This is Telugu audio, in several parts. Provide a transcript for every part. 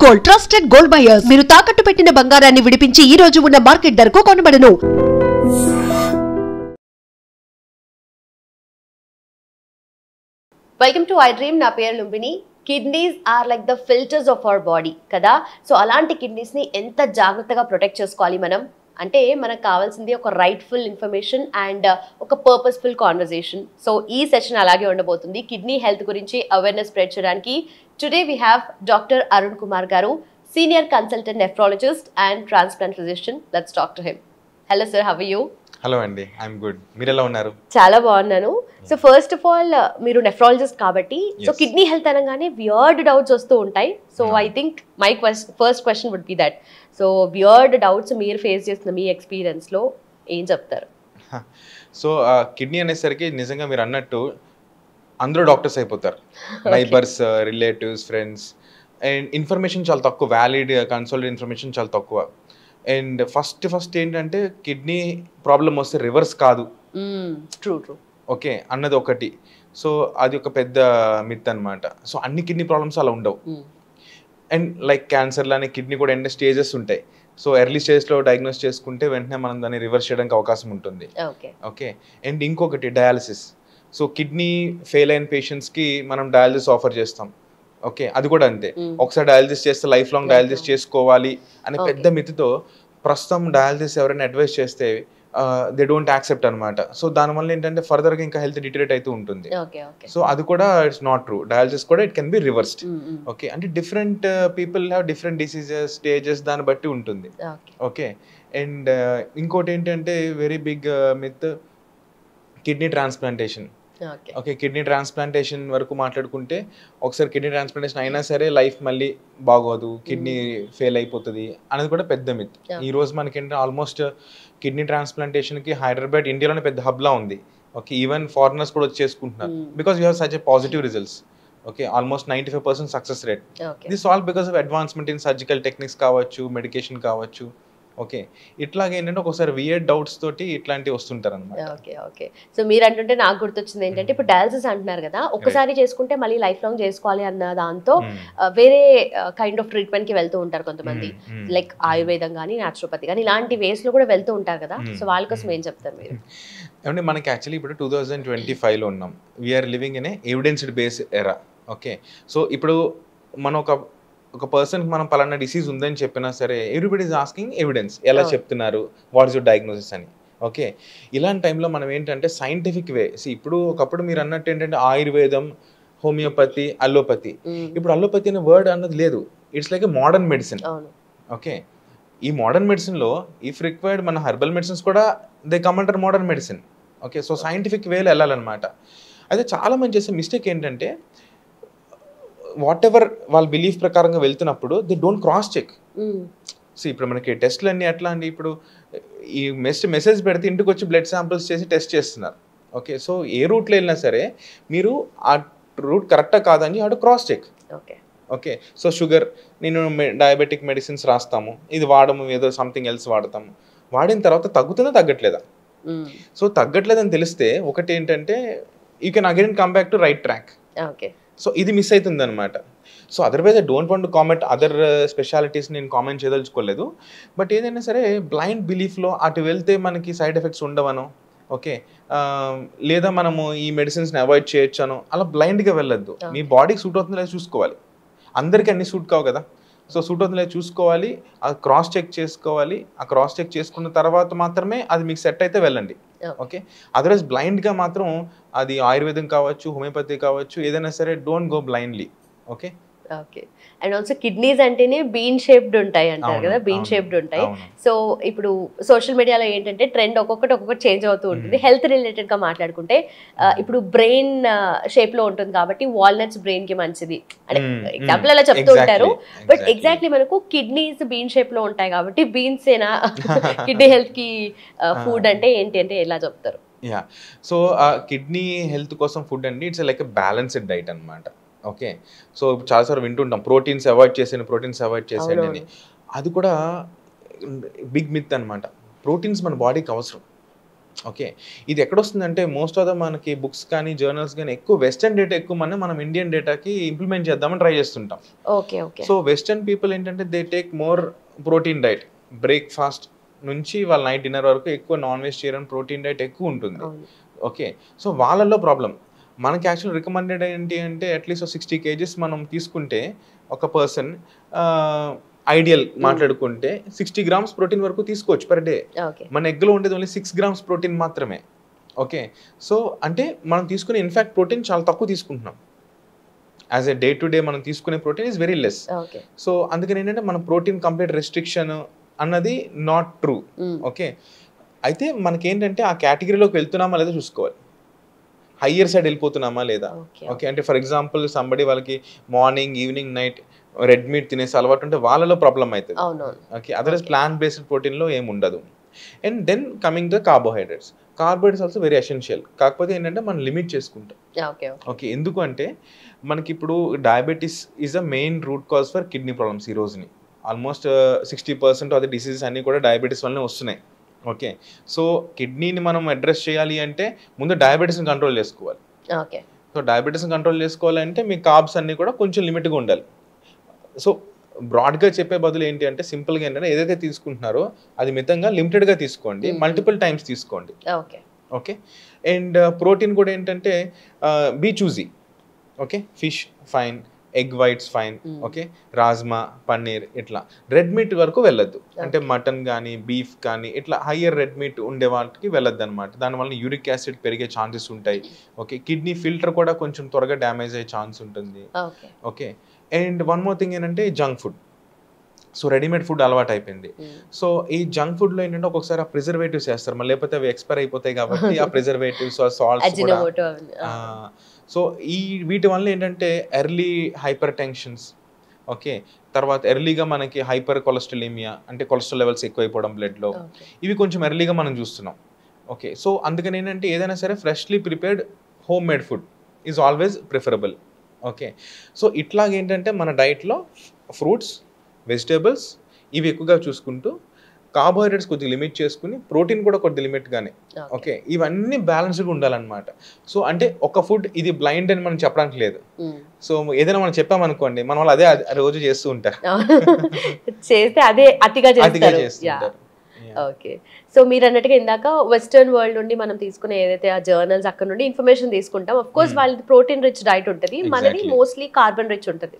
Gold trusted gold buyers. మీరు తాకట్టు పెట్టిన బంగారాన్ని విడిపించి ఈ రోజు ఉన్న మార్కెట్ ధరకు కొనబడును. Welcome to I dream. నా పేరు Lumbini. Kidneys are like the filters of our body కదా. సో అలాంటి కిడ్నీస్ని ఎంత జాగ్రత్తగా ప్రొటెక్ట్ చేసుకోవాలి మనం అంటే మనకు కావాల్సింది ఒక రైట్ఫుల్ ఇన్ఫర్మేషన్ అండ్ ఒక పర్పస్ఫుల్ కాన్వర్జేషన్. సో ఈ సెషన్ అలాగే ఉండబోతుంది. కిడ్నీ హెల్త్ గురించి అవేర్నెస్ స్ప్రెడ్ చేయడానికి today we have doctor Arun Kumar గారు, senior consultant nephrologist and transplant physician. Let's talk to him. Hello sir, how are you? Hello అండి, ఐఎమ్ గుడ్. మీరు ఎలా ఉన్నారు? చాలా బాగున్నాను. సో ఫస్ట్ ఆఫ్ ఆల్ మీరు నెఫ్రాలజిస్ట్ కాబట్టి సో కిడ్నీ హెల్త్ అనగానే వియర్డ్ డౌట్స్ వస్తూ ఉంటాయి. So I think my first question would be that. So weird doubts మీరు ఫేస్ చేస్తున్న మీ ఎక్స్పీరియన్స్లో ఏం చెప్తారు? సో కిడ్నీ అనేసరికి నిజంగా మీరు అన్నట్టు అందరూ డాక్టర్స్ అయిపోతారు. Neighbours, relatives, friends. And information చాలా తక్కువ, వ్యాలిడ్ కన్సల్ట్ ఇన్ఫర్మేషన్ చాలా తక్కువ. అండ్ ఫస్ట్ ఏంటంటే కిడ్నీ ప్రాబ్లం వస్తే రివర్స్ కాదు, ట్రూ ఓకే అన్నది ఒకటి. సో అది ఒక పెద్ద మిత్ అనమాట. సో అన్ని కిడ్నీ ప్రాబ్లమ్స్ అలా ఉండవు. అండ్ లైక్ క్యాన్సర్లానే కిడ్నీ కూడా ఎన్ని స్టేజెస్ ఉంటాయి. సో ఎర్లీ స్టేజ్లో డయాగ్నోస్ చేసుకుంటే వెంటనే మనం దాన్ని రివర్స్ చేయడానికి అవకాశం ఉంటుంది. ఓకే. అండ్ ఇంకొకటి డయాలసిస్. సో కిడ్నీ ఫెయిల్ అయిన పేషెంట్స్కి మనం డయాలసిస్ ఆఫర్ చేస్తాం. ఓకే, అది కూడా అంతే. ఒకసారి డయాలసిస్ చేస్తే లైఫ్ లాంగ్ డయాలసిస్ చేసుకోవాలి అనే పెద్ద మితితో ప్రస్తుతం డయాలసిస్ ఎవరైనా అడ్వైస్ చేస్తే దే డోంట్ యాక్సెప్ట్ అనమాట. సో దానివల్ల ఏంటంటే ఫర్దర్గా ఇంకా హెల్త్ డిటరేట్ అవుతూ ఉంటుంది. సో అది కూడా ఇట్స్ నాట్ ట్రూ. డయాలసిస్ కూడా it can be reversed. Okay, అంటే different people have different diseases, stages, దాన్ని బట్టి ఉంటుంది. ఓకే. అండ్ ఇంకోటి ఏంటంటే very big myth, kidney transplantation. Okay, kidney transplantation వరకు మాట్లాడుకుంటే ఒకసారి కిడ్నీ ట్రాన్స్ప్లాంటేషన్ అయినా సరే లైఫ్ మళ్ళీ బాగోదు, కిడ్నీ ఫెయిల్ అయిపోతుంది అనేది కూడా పెద్ద మిత్. ఈ రోజు మనకేంటంటే ఆల్మోస్ట్ కిడ్నీ ట్రాన్స్ప్లాంటేషన్కి హైదరాబాద్ ఇండియాలోనే పెద్ద హబ్లా ఉంది. ఓకే, ఈవెన్ ఫారినర్స్ కూడా వచ్చి చేసుకుంటున్నారు because you have such a positive results. Okay, almost 95% success rate. This all because of advancement in surgical techniques కావచ్చు, మెడికేషన్ కావచ్చు. ఓకే, ఇట్లాగే ఏంటంటే ఒకసారి వియర్డ్ డౌట్స్ తోటి ఇట్లాంటివి వస్తుంటారు అనమాట. ఓకే. సో మీరు అంటుంటే నాకు గుర్తొచ్చింది ఏంటంటే ఇప్పుడు డయాలసిస్ అంటున్నారు కదా, ఒక్కసారి చేసుకుంటే మళ్ళీ లైఫ్ లాంగ్ చేసుకోవాలి అన్న దాంతో వేరే కైండ్ ఆఫ్ ట్రీట్మెంట్ కి వెళ్తూ ఉంటారు కొంతమంది, లైక్ ఆయుర్వేదం కానీ న్యాచురోపతి కానీ ఇలాంటి వేస్ లో కూడా వెళ్తూ ఉంటారు కదా. సో వాళ్ళ కోసం ఏం చెప్తారు మీరు? ఏమంటే మనకి యాక్చువల్లీ ఇప్పుడు 2025లో ఉన్నాం. We're living in a evidenced base era. Okay, so ఇప్పుడు మనం ఒక పర్సన్కి మనం పలానా డిసీజ్ ఉందని చెప్పినా సరే ఎవ్రీబడి ఈజ్ ఆస్కింగ్ ఎవిడెన్స్, ఎలా చెప్తున్నారు, వాట్ ఇస్ యువర్ డయాగ్నోసిస్ అని. ఓకే, ఇలాంటి టైంలో మనం ఏంటంటే సైంటిఫిక్ వే. ఇప్పుడు ఒకప్పుడు మీరు అన్నట్టు ఏంటంటే ఆయుర్వేదం, హోమియోపతి, అల్లోపతి. ఇప్పుడు అల్లోపతి అనే వర్డ్ అన్నది లేదు. It's like a modern medicine. Okay, ఈ మోడర్న్ మెడిసిన్లో ఇఫ్ రిక్వైర్డ్ మన హెర్బల్ మెడిసిన్స్ కూడా they come under modern medicine. Okay, so scientific వేలో వెళ్ళాలన్నమాట. అయితే చాలా మంది చేసే మిస్టేక్ ఏంటంటే వాట్ ఎవర్ వాళ్ళ బిలీఫ్ ప్రకారంగా వెళ్తున్నప్పుడు they don't cross check. So ఇప్పుడు మనకి టెస్ట్లు అన్నీ ఎట్లా అండి, ఇప్పుడు ఈ మెసేజ్ పెడితే ఇంటికి వచ్చి బ్లడ్ శాంపిల్స్ చేసి టెస్ట్ చేస్తున్నారు. ఓకే, సో ఏ రూట్లో వెళ్ళినా సరే మీరు ఆ రూట్ కరెక్టా కాదని అటు cross check. Okay, so sugar, నేను డయాబెటిక్ మెడిసిన్స్ రాస్తాము, ఇది వాడము, ఏదో సంథింగ్ ఎల్స్ వాడతాము, వాడిన తర్వాత తగ్గుతుందా తగ్గట్లేదా? సో తగ్గట్లేదని తెలిస్తే ఒకటి ఏంటంటే you can again come back to right track. Okay, so ఇది మిస్ అవుతుంది అనమాట. So otherwise I don't want to comment other specialities, నేను కామెంట్ చేయదలుచుకోలేదు. బట్ ఏదైనా సరే బ్లైండ్ బిలీఫ్లో అటు వెళ్తే మనకి సైడ్ ఎఫెక్ట్స్ ఉండవను, ఓకే, లేదా మనము ఈ మెడిసిన్స్ని అవాయిడ్ చేయొచ్చాను, అలా బ్లైండ్గా వెళ్ళొద్దు. మీ బాడీకి సూట్ అవుతుందో లేదా చూసుకోవాలి. అందరికీ అన్ని సూట్ కావు కదా. సో సూట్ అవుతుందో లేదా చూసుకోవాలి, అది క్రాస్ చెక్ చేసుకోవాలి. ఆ క్రాస్ చెక్ చేసుకున్న తర్వాత మాత్రమే అది మీకు సెట్ అయితే వెళ్ళండి. ఓకే, అదర్వైజ్ బ్లైండ్గా మాత్రం అది ఆయుర్వేదం కావచ్చు, హోమియోపతి కావచ్చు, ఏదైనా సరే don't go blindly. Okay. And also kidneys అంటేనే బీన్ షేప్డ్ ఉంటాయి అంటారు కదా, బీన్ షేప్డ్ ఉంటాయి. సో ఇప్పుడు సోషల్ మీడియాలో ఏంటంటే ట్రెండ్ ఒక్కొక్కటి చేంజ్ అవుతూ ఉంటుంది. హెల్త్ రిలేటెడ్ గా మాట్లాడుకుంటే ఇప్పుడు బ్రెయిన్ షేప్ లో ఉంటుంది కాబట్టి వాల్నట్స్ బ్రెయిన్ కి మంచిది అంటే ఎగ్జాంపుల్ అలా చెప్తూ ఉంటారు. బట్ ఎగ్జాక్ట్లీ మనకు కిడ్నీస్ బీన్ షేప్ లో ఉంటాయి కాబట్టి బీన్స్ ఏనా కిడ్నీ హెల్త్ కి ఫుడ్ అంటే ఏంటి అంటే ఎలా చెప్తారు? సో కిడ్నీ హెల్త్ కోసం ఫుడ్ అండి it's like a balanced diet అనమాట. ఓకే, సో చాలాసార్లు వింటుంటాం ప్రోటీన్స్ అవాయిడ్ చేసేయండి అని. అది కూడా బిగ్ మిత్ అనమాట. ప్రోటీన్స్ మన బాడీకి అవసరం. ఓకే, ఇది ఎక్కడొస్తుందంటే మోస్ట్ ఆఫ్ ద మనకి బుక్స్ కానీ జర్నల్స్ కానీ ఎక్కువ వెస్టర్న్ డేటా ఎక్కువ మనం ఇండియన్ డేటాకి ఇంప్లిమెంట్ చేద్దామని ట్రై చేస్తుంటాం. Okay okay. So western people ఏంటంటే they take more protein diet, breakfast నుంచి వాళ్ళ నైట్ డిన్నర్ వరకు ఎక్కువ నాన్ వెజిటేరియన్ ప్రోటీన్ డైట్ ఎక్కువ ఉంటుంది. ఓకే, సో వాళ్ళల్లో ప్రాబ్లం. మనకి యాక్చువల్ రికమెండెడ్ ఏంటి అంటే అట్లీస్ట్ 60 kgs మనం తీసుకుంటే ఒక పర్సన్ ఐడియల్ మాట్లాడుకుంటే 60 grams ప్రోటీన్ వరకు తీసుకోవచ్చు పర్ డే. మన ఎగ్లో ఉండేది ఓన్లీ 6 grams ప్రోటీన్ మాత్రమే. ఓకే, సో అంటే మనం తీసుకునే ఇన్ఫాక్ట్ ప్రోటీన్ చాలా తక్కువ తీసుకుంటున్నాం. As a day to day మనం తీసుకునే protein is very less. So అందుకని ఏంటంటే మన ప్రోటీన్ కంప్లీట్ రెస్ట్రిక్షన్ అన్నది నాట్ ట్రూ. ఓకే, అయితే మనకేంటంటే ఆ కేటగిరీలోకి వెళ్తున్నామా లేదా చూసుకోవాలి, హయ్యర్ సైడ్ వెళ్ళిపోతున్నామా లేదా. ఓకే, అంటే ఫర్ ఎగ్జాంపుల్ సంబడి వాళ్ళకి morning evening night red meat తినేసి అలవాటు ఉంటే వాళ్ళలో ప్రాబ్లం అవుతుంది. ఓకే, అదర్వైజ్ ప్లాంట్ బేస్డ్ ప్రోటీన్లో ఏమి ఉండదు. And then coming the carbohydrates also very essential. కాకపోతే ఏంటంటే మనం లిమిట్ చేసుకుంటాం. ఓకే, ఎందుకు అంటే మనకి ఇప్పుడు diabetes is a main root cause for kidney problems ఈ రోజుని. ఆల్మోస్ట్ 60% ఆఫ్ ద డిసీజెస్ అన్నీ కూడా డయాబెటీస్ వల్లనే వస్తున్నాయి. ఓకే, సో కిడ్నీని మనం అడ్రస్ చేయాలి అంటే ముందు డయాబెటీస్ని కంట్రోల్ చేసుకోవాలి. ఓకే, సో డయాబెటీస్ని కంట్రోల్ చేసుకోవాలంటే మీ కార్బ్స్ అన్నీ కూడా కొంచెం లిమిట్గా ఉండాలి. సో బ్రాడ్గా చెప్పే బదులు ఏంటి అంటే సింపుల్గా ఏంటంటే ఏదైతే తీసుకుంటున్నారో అది మితంగా లిమిటెడ్గా తీసుకోండి, మల్టిపుల్ టైమ్స్ తీసుకోండి. ఓకే, అండ్ ప్రోటీన్ కూడా ఏంటంటే be choosy. Okay, fish fine, egg whites fine. Okay, rajma, paneer ఇట్లా రెడ్ మీట్ వరకు వెళ్ళొద్దు. అంటే మటన్ కానీ బీఫ్ కానీ ఇట్లా హయ్యర్ రెడ్ మీట్ ఉండే వాటికి వెళ్ళొద్దు అనమాట. దానివల్ల యూరిక్ యాసిడ్ పెరిగే ఛాన్సెస్ ఉంటాయి. ఓకే, కిడ్నీ ఫిల్టర్ కూడా కొంచెం త్వరగా డ్యామేజ్ అయ్యే ఛాన్స్ ఉంటుంది. Okay, and one more thing ఏంటంటే junk food. So readymade food అలవాటు అయిపోయింది. సో ఈ జంక్ ఫుడ్లో ఏంటంటే ఒక్కొక్కసారి ఆ ప్రిజర్వేటివ్స్ వేస్తారు, మళ్ళీ లేకపోతే అవి ఎక్స్పైర్ అయిపోతాయి కాబట్టి ఆ ప్రిజర్వేటివ్స్, సాల్ట్స్ కూడా. సో ఈ వీటి వల్ల ఏంటంటే ఎర్లీ హైపర్ టెన్షన్స్. ఓకే, తర్వాత ఎర్లీగా మనకి హైపర్ కొలెస్ట్రాలిమియా అంటే కొలెస్ట్రాల్ లెవెల్స్ ఎక్కువైపోవడం బ్లడ్లో, ఇవి కొంచెం ఎర్లీగా మనం చూస్తున్నాం. ఓకే, సో అందుకని ఏంటంటే ఏదైనా సరే freshly prepared homemade food is always preferable. Okay, so ఇట్లాగేంటంటే మన డైట్లో ఫ్రూట్స్, వెజిటేబుల్స్ ఇవి ఎక్కువగా చూసుకుంటూ కార్బోహైడ్రేట్స్ కొద్దిగా లిమిట్ చేసుకుని ప్రోటీన్ కూడా కొద్ది లిమిట్గానే. ఓకే, ఇవన్నీ బ్యాలెన్స్డ్గా ఉండాలన్నమాట. సో అంటే ఒక ఫుడ్ ఇది బ్లైండ్ అని మనం చెప్పడానికి లేదు. సో ఏదైనా మనం చెప్పామనుకోండి మన వాళ్ళు అదే రోజు చేస్తూ ఉంటారు, చేస్తే అదే అతిగా చేస్తారు. ఓకే, సో మీరు అన్నట్టుగా ఇందాక వెస్టర్న్ వరల్డ్ నుండి మనం తీసుకునే ఏదైతే ఆ జర్నల్స్ అక్కడ నుండి ఇన్ఫర్మేషన్ తీసుకుంటాం. ఆఫ్ కోర్స్ వాళ్ళది ప్రోటీన్ రిచ్ డైట్ ఉంటుంది, మనది మోస్ట్లీ కార్బన్ రిచ్ ఉంటుంది,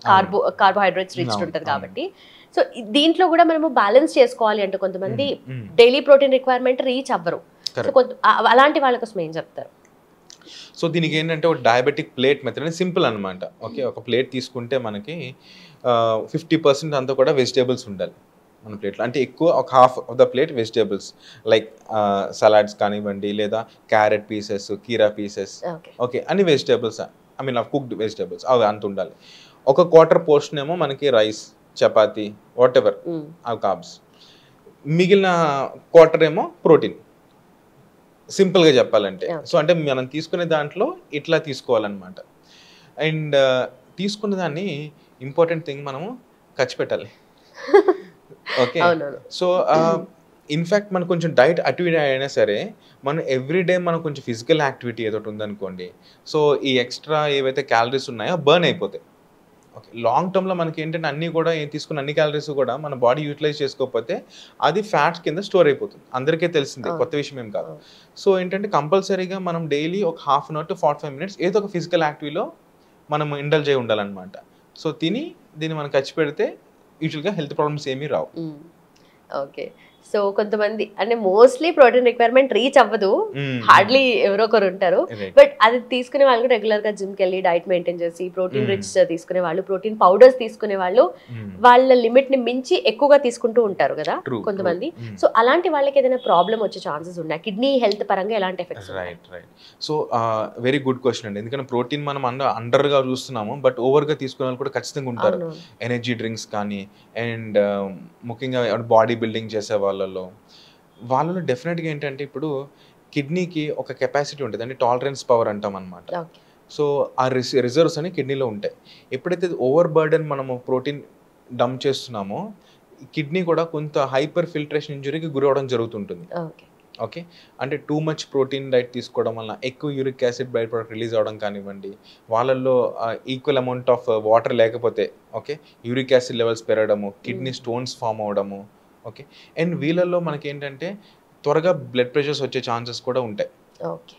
కార్బోహైడ్రేట్స్ రిచ్ ఉంటుంది. కాబట్టి సో దీంట్లో కూడా మనము బ్యాలెన్స్ చేసుకోవాలి అంటే కొంతమంది డైలీ ప్రోటీన్ రిక్వైర్మెంట్ రీచ్ అవ్వరు. అలాంటి వాళ్ళ కోసం ఏం చెప్తారు? సో దీనికి ఏంటంటే ఒక డయాబెటిక్ ప్లేట్ మెథడ్ అని సింపుల్ అనమాట. ఓకే, ఒక ప్లేట్ తీసుకుంటే మనకి 50% అంతా కూడా వెజిటేబుల్స్ ఉండాలి మన ప్లేట్లో. అంటే ఎక్కువ ఒక half of the plate vegetables like salads కానివ్వండి, లేదా క్యారెట్ పీసెస్, కీరా పీసెస్. ఓకే, అన్ని vegetables, I mean cooked vegetables అవి అంత ఉండాలి. ఒక క్వార్టర్ పోర్షన్ ఏమో మనకి రైస్, చపాతీ, వాట్ ఎవర్ అవి కార్బ్స్. మిగిలిన క్వార్టర్ ఏమో ప్రోటీన్, సింపుల్గా చెప్పాలంటే. సో అంటే మనం తీసుకునే దాంట్లో ఇట్లా తీసుకోవాలన్నమాట. అండ్ తీసుకున్న దాన్ని ఇంపార్టెంట్ థింగ్ మనము ఖర్చు పెట్టాలి. ఓకే, సో ఇన్ఫ్యాక్ట్ మనకు కొంచెం డైట్ అటు ఇటు అయినా సరే మనం ఎవ్రీడే మనం కొంచెం ఫిజికల్ యాక్టివిటీ ఏదో ఉందనుకోండి, సో ఈ ఎక్స్ట్రా ఏవైతే క్యాలరీస్ ఉన్నాయో బర్న్ అయిపోతాయి. ఓకే, లాంగ్ టర్మ్లో మనకి ఏంటంటే అన్నీ కూడా తీసుకున్న అన్ని క్యాలరీస్ కూడా మన బాడీ యూటిలైజ్ చేసుకోకపోతే అది ఫ్యాట్స్ కింద స్టోర్ అయిపోతుంది. అందరికీ తెలిసిందే, కొత్త విషయం ఏం కాదు. సో ఏంటంటే కంపల్సరీగా మనం డైలీ ఒక ½ అవర్ to 45 minutes ఏదో ఒక ఫిజికల్ యాక్టివిటీలో మనం ఇండల్జ్ అయి ఉండాలన్నమాట. సో దీన్ని మనం ఖర్చు పెడితే యూజువల్గా హెల్త్ ప్రాబ్లమ్స్ ఏమీ రావు. ఓకే, సో కొంతమంది అంటే మోస్ట్లీ ప్రోటీన్ రిక్వైర్మెంట్ రీచ్ అవ్వదు, హార్డ్లీ ఎవరో ఒకరు ఉంటారు. బట్ అది తీసుకునే వాళ్ళు రెగ్యులర్ గా జిమ్ కి వెళ్ళి డైట్ మెయింటైన్ చేసి ప్రోటీన్ రిచ్ తీసుకునే వాళ్ళు, ప్రోటీన్ పౌడర్స్ తీసుకునే వాళ్ళు వాళ్ళ లిమిట్ ని మించి ఎక్కువగా తీసుకుంటూ ఉంటారు కదా కొంతమంది. సో అలాంటి వాళ్ళకి ఏదైనా ప్రాబ్లం వచ్చే ఛాన్సెస్ ఉన్నాయి, కిడ్నీ హెల్త్ పరంగా ఎలాంటి effects? Right. So very good question అండి. ఎందుకంటే ప్రోటీన్ మనం అండర్ గా చూస్తున్నాము, బట్ ఓవర్ గా తీసుకునే వాళ్ళు కూడా ఖచ్చితంగా ఉంటారు. ఎనర్జీ డ్రింక్స్ కానీ అండ్ ముఖ్యంగా బాడీ బిల్డింగ్ చేసే వాళ్ళలో డెఫినెట్గా ఏంటంటే ఇప్పుడు కిడ్నీకి ఒక కెపాసిటీ ఉంటుంది, అంటే టాలరెన్స్ పవర్ అంటాం అనమాట. సో ఆ రిజర్వ్స్ అని కిడ్నీలో ఉంటాయి. ఎప్పుడైతే ఓవర్ బర్డెన్ మనము ప్రోటీన్ డంప్ చేస్తున్నామో కిడ్నీ కూడా కొంత హైపర్ ఫిల్ట్రేషన్ ఇంజురీకి గురవడం జరుగుతుంటుంది. ఓకే, అంటే టూ మచ్ ప్రోటీన్ డైట్ తీసుకోవడం వల్ల ఎక్కువ uric acid byproduct release అవ్వడం కానివ్వండి, వాళ్ళల్లో ఈక్వల్ అమౌంట్ ఆఫ్ వాటర్ లేకపోతే ఓకే యూరిక్ యాసిడ్ లెవెల్స్ పెరగడము, కిడ్నీ స్టోన్స్ ఫామ్ అవ్వడము. ఓకే, అండ్ వీళ్ళల్లో మనకి ఏంటంటే త్వరగా బ్లడ్ ప్రెషర్స్ వచ్చే ఛాన్సెస్ కూడా ఉంటాయి.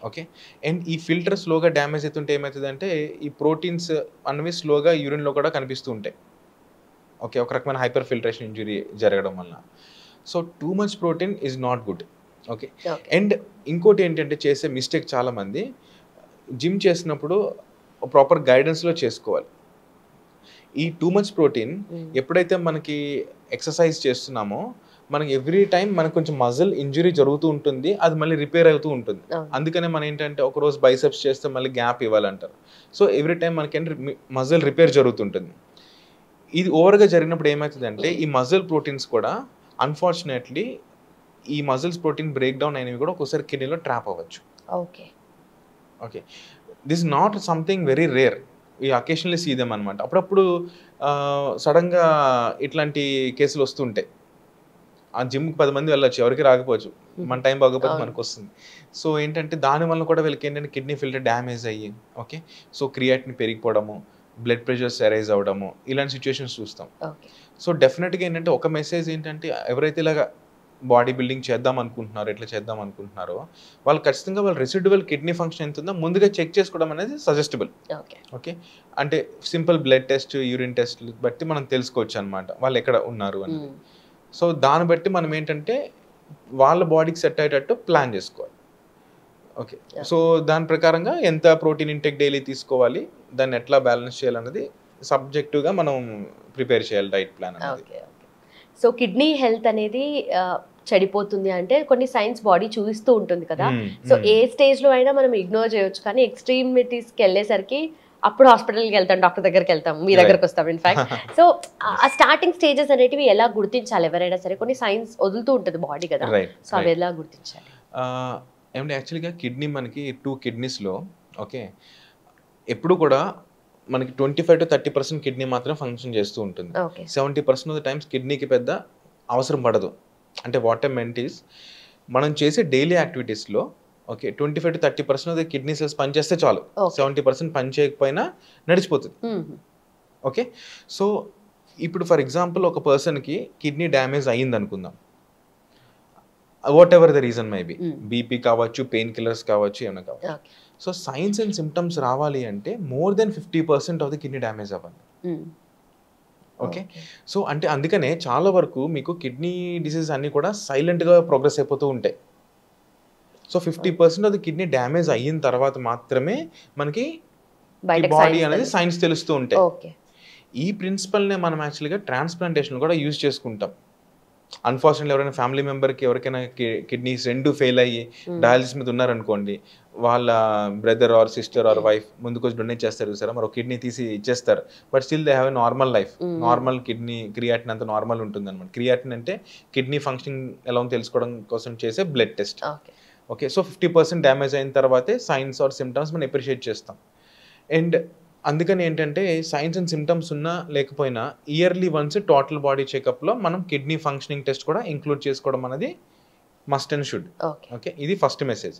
ఓకే, అండ్ ఈ ఫిల్టర్ స్లోగా డ్యామేజ్ అవుతుంటే ఏమవుతుందంటే ఈ ప్రోటీన్స్ అనేవి స్లోగా యూరిన్లో కూడా కనిపిస్తూ ఉంటాయి. ఓకే, ఒక రకమైన హైపర్ ఫిల్టరేషన్ ఇంజురీ జరగడం వల్ల. So too much protein is not good. Okay, and ఇంకోటి ఏంటంటే చేసే మిస్టేక్ చాలామంది జిమ్ చేసినప్పుడు ప్రాపర్ గైడెన్స్లో చేసుకోవాలి. ఈ టూ మచ్ ప్రోటీన్ ఎప్పుడైతే మనకి ఎక్సర్సైజ్ చేస్తున్నామో మనకి ఎవ్రీ టైం మనకు కొంచెం మజిల్ ఇంజురీ జరుగుతూ ఉంటుంది, అది మళ్ళీ రిపేర్ అవుతూ ఉంటుంది. అందుకనే మనం ఏంటంటే ఒకరోజు బైసెప్స్ చేస్తే మళ్ళీ గ్యాప్ ఇవ్వాలంటారు. సో ఎవ్రీ టైం మనకి మజిల్ రిపేర్ జరుగుతుంటుంది. ఇది ఓవర్గా జరిగినప్పుడు ఏమవుతుందంటే ఈ మజిల్ ప్రోటీన్స్ కూడా అన్ఫార్చునేట్లీ ఈ మజిల్స్ ప్రోటీన్ బ్రేక్ డౌన్ అయినవి కూడా ఒక్కోసారి కిడ్నీలో ట్రాప్ అవ్వచ్చు. Okay okay, this not something very rare, ఈ అకేషనల్లీ సీ దెమ్ అనమాట. అప్పుడప్పుడు సడన్గా ఇట్లాంటి కేసులు వస్తుంటాయి. ఆ జిమ్కి 10 మంది వెళ్ళొచ్చు, ఎవరికి రాకపోవచ్చు, మన టైం బాగోకపోతే మనకు వస్తుంది. సో ఏంటంటే దానివల్ల కూడా వీళ్ళకి ఏంటంటే కిడ్నీ ఫిల్టర్ డ్యామేజ్ అయ్యి ఓకే సో క్రియాటిన్ పెరిగిపోవడము, బ్లడ్ ప్రెషర్స్ అరైజ్ అవ్వడము, ఇలాంటి సిచ్యువేషన్స్ చూస్తాం. సో డెఫినెట్గా ఏంటంటే ఒక మెసేజ్ ఏంటంటే ఎవరైతే ఇలాగా బాడీ బిల్డింగ్ చేద్దాం అనుకుంటున్నారో, ఎట్లా చేద్దాం అనుకుంటున్నారో వాళ్ళు ఖచ్చితంగా వాళ్ళ రెసిడ్యువల్ కిడ్నీ ఫంక్షన్ ఎంత ఉందో ముందుగా చెక్ చేసుకోవడం అనేది సజెస్టబుల్. ఓకే, అంటే simple blood test, urine test బట్టి మనం తెలుసుకోవచ్చు అనమాట వాళ్ళు ఎక్కడ ఉన్నారు అని. సో దాన్ని బట్టి మనం ఏంటంటే వాళ్ళ బాడీకి సెట్ అయ్యేటట్టు ప్లాన్ చేసుకోవాలి. ఓకే, సో దాని ప్రకారంగా ఎంత ప్రోటీన్ ఇంటేక్ డైలీ తీసుకోవాలి, దాన్ని ఎట్లా బ్యాలెన్స్ చేయాలన్నది సబ్జెక్టివ్గా మనం ప్రిపేర్ చేయాలి డైట్ ప్లాన్ అనేది. సో కిడ్నీ హెల్త్ అనేది చెడిపోతుంది అంటే కొన్ని సైన్స్ బాడీ చూపిస్తూ ఉంటుంది కదా. సో ఏ స్టేజ్లో అయినా మనం ఇగ్నోర్ చేయొచ్చు, కానీ ఎక్స్ట్రీమిటీస్కి వెళ్ళేసరికి అప్పుడు హాస్పిటల్కి వెళ్తాం, డాక్టర్ దగ్గరికి వెళ్తాం, మీ దగ్గరకు వస్తాం ఇన్ఫాక్ట్. సో ఆ స్టార్టింగ్ స్టేజెస్ అనేటివి ఎలా గుర్తించాలి? ఎవరైనా సరే కొన్ని సైన్స్ వదులుతూ ఉంటుంది బాడీ కదా, సో అవి ఎలా గుర్తించాలి? ఏమంటే యాక్చువల్గా కిడ్నీ మనకి 2 కిడ్నీస్లో ఓకే ఎప్పుడు కూడా మనకి 25 to 30% కిడ్నీ మాత్రం ఫంక్షన్ చేస్తూ ఉంటుంది. 70% ఆఫ్ ద టైమ్స్ కిడ్నీకి పెద్ద అవసరం పడదు. అంటే వాట్ ఐ మెంట్ ఈస్ మనం చేసే డైలీ యాక్టివిటీస్లో okay 25 to 30% of the kidney cells పనిచేస్తే చాలు, 70% పని చేయకపోయినా నడిచిపోతుంది. ఓకే, సో ఇప్పుడు ఫర్ ఎగ్జాంపుల్ ఒక పర్సన్కి కిడ్నీ డ్యామేజ్ అయ్యింది అనుకుందాం, what ever the reason may be, BP కావచ్చు, పెయిన్ కిల్లర్స్ కావచ్చు, ఏమైనా కావచ్చు. సో సైన్స్ అండ్ సిమ్టమ్స్ రావాలి అంటే more than 50% of the kidney damage అవ్వాలి. ఓకే, సో అంటే అందుకనే చాలా వరకు మీకు కిడ్నీ డిసీజ్ అన్నీ కూడా సైలెంట్గా ప్రోగ్రెస్ అయిపోతూ ఉంటాయి. So 50% of the kidney damage అయిన తర్వాత మాత్రమే మనకి బాడీ అనేది సైన్స్ తెలుస్తూ ఉంటాయి. ఈ ప్రిన్సిపల్నే మనం యాక్చువల్గా ట్రాన్స్ప్లాంటేషన్ కూడా యూజ్ చేసుకుంటాం. అన్ఫార్చునేట్లీ ఎవరైనా ఫ్యామిలీ మెంబర్కి ఎవరికైనా కిడ్నీస్ 2 ఫెయిల్ అయ్యి డయాలిసిస్ మీద ఉన్నారనుకోండి, వాళ్ళ brother or sister or wife ముందుకు వచ్చి డొనేట్ చేస్తారు చూసారా, మరి కిడ్నీ తీసి ఇచ్చేస్తారు. But still they have a normal life. Normal kidney creatinine అంత నార్మల్ ఉంటుంది అనమాట. క్రియాటిన్ అంటే కిడ్నీ ఫంక్షనింగ్ ఎలా తెలుసుకోవడం కోసం చేసే blood test. Okay, so 50% damage అయిన తర్వాతే సైన్స్ ఆర్ సిమ్టమ్స్ మనం అప్రిషియేట్ చేస్తాం. అండ్ అందుకని ఏంటంటే సైన్స్ అండ్ సిమ్టమ్స్ ఉన్నా లేకపోయినా ఇయర్లీ వన్స్ టోటల్ బాడీ చెకప్లో మనం కిడ్నీ ఫంక్షనింగ్ టెస్ట్ కూడా ఇంక్లూడ్ చేసుకోవడం అనేది మస్ట్ అండ్ షుడ్. ఓకే, ఇది ఫస్ట్ మెసేజ్.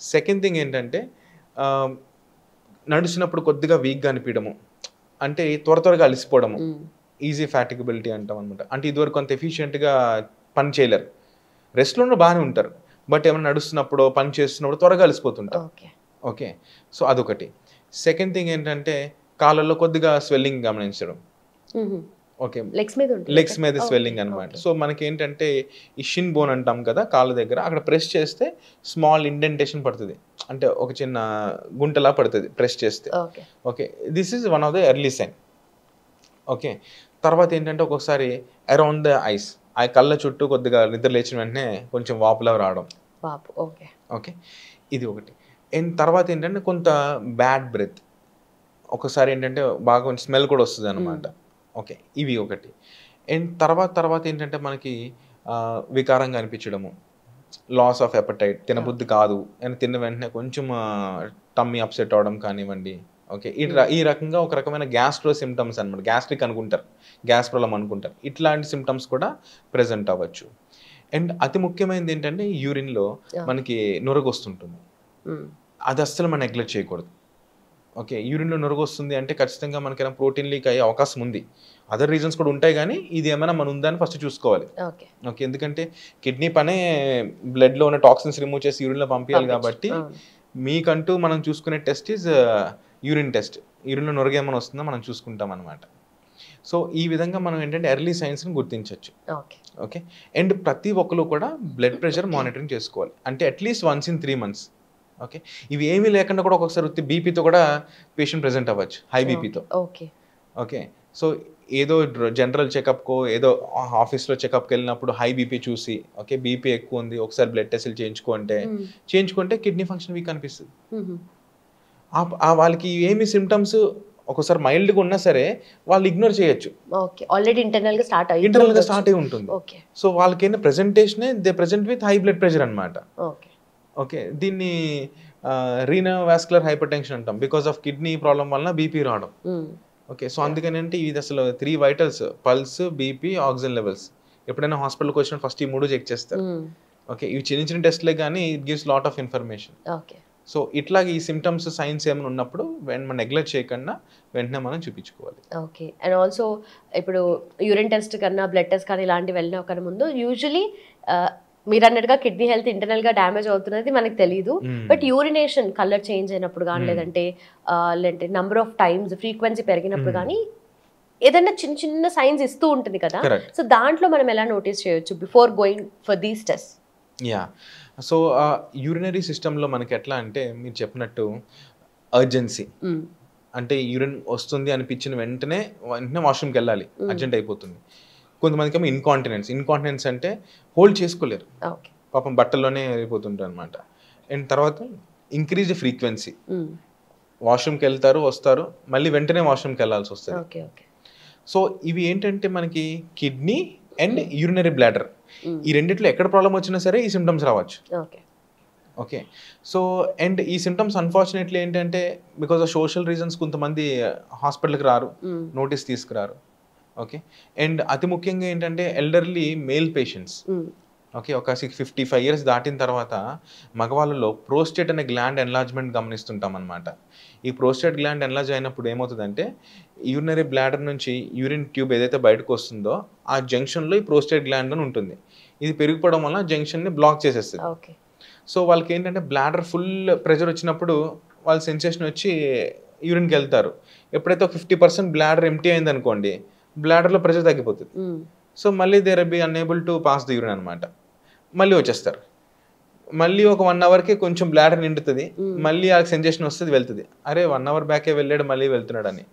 సెకండ్ థింగ్ ఏంటంటే నడిచినప్పుడు కొద్దిగా వీక్గా అనిపించడము, అంటే త్వరగా అలసిపోవడము, ఈజీ ఫ్యాటిగబిలిటీ అంటాం అనమాట. అంటే ఇదివరకు కొంత ఎఫిషియెంట్గా పని చేయలేరు, రెస్ట్లో బాగానే ఉంటారు, బట్ ఏమైనా నడుస్తున్నప్పుడు పని చేస్తున్నప్పుడు త్వరగా అలసిపోతుంటారు. ఓకే, సో అదొకటి. సెకండ్ థింగ్ ఏంటంటే కాళ్ళల్లో కొద్దిగా స్వెల్లింగ్ గమనించడం. ఓకే, లెగ్స్ మీద స్వెల్లింగ్ అనమాట. సో మనకి ఏంటంటే ఈ షిన్ బోన్ అంటాం కదా కాళ్ళ దగ్గర, అక్కడ ప్రెస్ చేస్తే స్మాల్ ఇండెంటేషన్ పడుతుంది, అంటే ఒక చిన్న గుంటలా పడుతుంది ప్రెస్ చేస్తే. Okay, this is one of the early sign. Okay, తర్వాత ఏంటంటే ఒక్కొక్కసారి అరౌండ్ ద ఐస్, ఆ కళ్ళ చుట్టూ కొద్దిగా నిద్ర లేచిన వెంటనే కొంచెం వాపులా రావడం. ఓకే, ఇది ఒకటి. అండ్ తర్వాత ఏంటంటే కొంత బ్యాడ్ బ్రెత్, ఒకసారి ఏంటంటే బాగా కొంచెం స్మెల్ కూడా వస్తుంది అనమాట. ఓకే, ఇవి ఒకటి. అండ్ తర్వాత ఏంటంటే మనకి వికారంగా అనిపించడము, లాస్ ఆఫ్ ఎపటైట్, తినబుద్ధి కాదు అని తిన్న వెంటనే కొంచెం టమ్మీ అప్సెట్ అవడం కానివ్వండి. ఓకే, ఈ రకంగా ఒక రకమైన గ్యాస్ట్రో సిమ్టమ్స్ అనమాట, గ్యాస్ట్రిక్ అనుకుంటారు, గ్యాస్ ప్రాబ్లం అనుకుంటారు, ఇట్లాంటి సిమ్టమ్స్ కూడా ప్రెజెంట్ అవ్వచ్చు. అండ్ అతి ముఖ్యమైనది ఏంటంటే యూరిన్లో మనకి నురగ వస్తుంటుంది. అది అస్సలు మనం నెగ్లెక్ట్ చేయకూడదు. ఓకే, యూరిన్లో నురగ వస్తుంది అంటే ఖచ్చితంగా మనకైనా ప్రోటీన్ లీక్ అయ్యే అవకాశం ఉంది. అదర్ రీజన్స్ కూడా ఉంటాయి, కానీ ఇది ఏమైనా మన ఉందని ఫస్ట్ చూసుకోవాలి. ఓకే, ఎందుకంటే కిడ్నీ పనే బ్లడ్లో ఉన్న టాక్సిన్స్ రిమూవ్ చేసి యూరిన్లో పంపించాలి కాబట్టి మీకంటూ మనం చూసుకునే టెస్ట్ ఈజ్ యూరిన్ టెస్ట్. యూరిన్లో నురగ ఏమైనా వస్తుందో మనం చూసుకుంటాం అనమాట. సో ఈ విధంగా మనం ఏంటంటే ఎర్లీ సైన్స్ని గుర్తించవచ్చు. ఓకే, అండ్ ప్రతి ఒక్కరు కూడా బ్లడ్ ప్రెషర్ మానిటరింగ్ చేసుకోవాలి, అంటే at least once in 3 months. Okay, ఇవి ఏమీ లేకుండా కూడా ఒక్కొక్కసారి బీపీతో కూడా పేషెంట్ ప్రెజెంట్ అవ్వచ్చు, హై బీపీతో. ఓకే, సో ఏదో జనరల్ చెకప్కో ఏదో ఆఫీస్లో చెకప్కి వెళ్ళినప్పుడు హై బీపీ చూసి ఓకే బీపీ ఎక్కువ ఉంది ఒకసారి బ్లడ్ టెస్ట్లు చేయించుకుంటే కిడ్నీ ఫంక్షన్ వీక్ అనిపిస్తుంది. వాళ్ళకి ఏమి సిమ్టమ్స్ ఒకసారి మైల్డ్గా ఉన్నా సరే వాళ్ళు ఇగ్నోర్ చేయొచ్చు. ఆల్రెడీ ఇంటర్నల్గా స్టార్ట్ అయి ఉంటుంది. సో వాళ్ళకి ఏంటంటే ప్రెజెంటేషనే they present with high blood pressure అనమాట. ఓకే, దీన్ని రీనోవాస్కులర్ హైపర్ టెన్షన్ అంటాం, బికాస్ ఆఫ్ కిడ్నీ ప్రాబ్లం వలన బీపీ రావడం. ఓకే, సో అందుకని అంటే ఇది అసలు 3 vitals, pulse, BP, oxygen levels. ఎప్పుడైనా హాస్పిటల్కి వచ్చిన ఫస్ట్ ఈ 3 చెక్ చేస్తారు. ఓకే, ఇవి చిన్న చిన్న టెస్ట్లే కానీ it gives lot of information. So ఇట్లా ఈ సిమ్టమ్స్ సైన్స్ ఏమైనా ఉన్నప్పుడు మనం నెగ్లెక్ట్ చేయకుండా వెంటనే మనం చూపించుకోవాలి. ఓకే, అండ్ ఆల్సో ఇప్పుడు యూరిన్ టెస్ట్ కన్నా బ్లడ్ టెస్ట్ కానీ ఇలాంటివి వెళ్ళిన కన్నా ముందు యూజువలీ మీరు అన్నట్టుగా కిడ్నీ హెల్త్ ఇంటర్నల్ గా డ్యామేజ్ అవుతున్నది మనకు తెలియదు. బట్ యూరినేషన్ కలర్ చేంజ్ అయినప్పుడు కానీ లేదంటే నంబర్ ఆఫ్ టైమ్స్ ఫ్రీక్వెన్సీ పెరిగినప్పుడు కానీ ఏదైనా చిన్న చిన్న సైన్స్ ఇస్తూ ఉంటుంది కదా. సో దాంట్లో మనం ఎలా నోటీస్ చేయొచ్చు before going for these test? So urinary సిస్టంలో మనకి ఎట్లా అంటే మీరు చెప్పినట్టు అర్జెన్సీ, అంటే యూరిన్ వస్తుంది అనిపించిన వెంటనే వాష్రూమ్కి వెళ్ళాలి, అర్జెంట్ అయిపోతుంది. కొంతమందికి ఏమో ఇన్కాంటినెన్స్ అంటే హోల్డ్ చేసుకోలేరు, పాపం బట్టల్లోనే వెళ్ళిపోతుంటారు అనమాట. అండ్ తర్వాత ఇంక్రీజ్ ఫ్రీక్వెన్సీ, వాష్రూమ్కి వెళ్తారు వస్తారు మళ్ళీ వెంటనే వాష్రూమ్కి వెళ్ళాల్సి వస్తుంది. సో ఇవి ఏంటంటే మనకి కిడ్నీ అండ్ యూరినరీ బ్లాడర్ ఈ రెండిట్లో ఎక్కడ ప్రాబ్లం వచ్చినా సరే ఈ సిమ్టమ్స్ రావచ్చు. ఓకే, సో అండ్ ఈ సిమ్టమ్స్ అన్ఫార్చునేట్లీ ఏంటంటే బికాస్ ఆఫ్ సోషల్ రీజన్స్ కొంతమంది హాస్పిటల్కి రారు, నోటీస్ తీసుకురారు. ఓకే, అండ్ అతి ముఖ్యంగా ఏంటంటే ఎల్డర్లీ మేల్ పేషెంట్స్, ఓకే, ఒక 55 years దాటిన తర్వాత మగవాళ్ళలో ప్రోస్టేట్ అనే గ్లాండ్ ఎన్లార్జ్మెంట్ గమనిస్తుంటాం అనమాట. ఈ ప్రోస్టేట్ గ్లాండ్ ఎన్లార్జ్ అయినప్పుడు ఏమవుతుందంటే యూరినరీ బ్లాడర్ నుంచి యూరిన్ ట్యూబ్ ఏదైతే బయటకు వస్తుందో ఆ జంక్షన్లో ఈ ప్రోస్టేట్ గ్లాండ్ అని ఉంటుంది. ఇది పెరిగిపోవడం వల్ల జంక్షన్ని బ్లాక్ చేసేస్తుంది. సో వాళ్ళకి ఏంటంటే బ్లాడర్ ఫుల్ ప్రెషర్ వచ్చినప్పుడు వాళ్ళ సెన్సేషన్ వచ్చి యూరిన్కి వెళ్తారు. ఎప్పుడైతే ఒక 50% బ్లాడర్ ఎంటీ అయింది అనుకోండి, బ్లాడర్లో ప్రెషర్ తగ్గిపోతుంది. సో మళ్ళీ there be unable to pass the urine అనమాట. మళ్ళీ వచ్చేస్తారు, మళ్ళీ ఒక 1 hourకి కొంచెం బ్లాడర్ నిండుతుంది, మళ్ళీ ఆ సెన్సేషన్ వస్తుంది, వెళ్తుంది, అరే 1 hour బ్యాకే వెళ్ళాడు మళ్ళీ వెళ్తున్నాడు అని.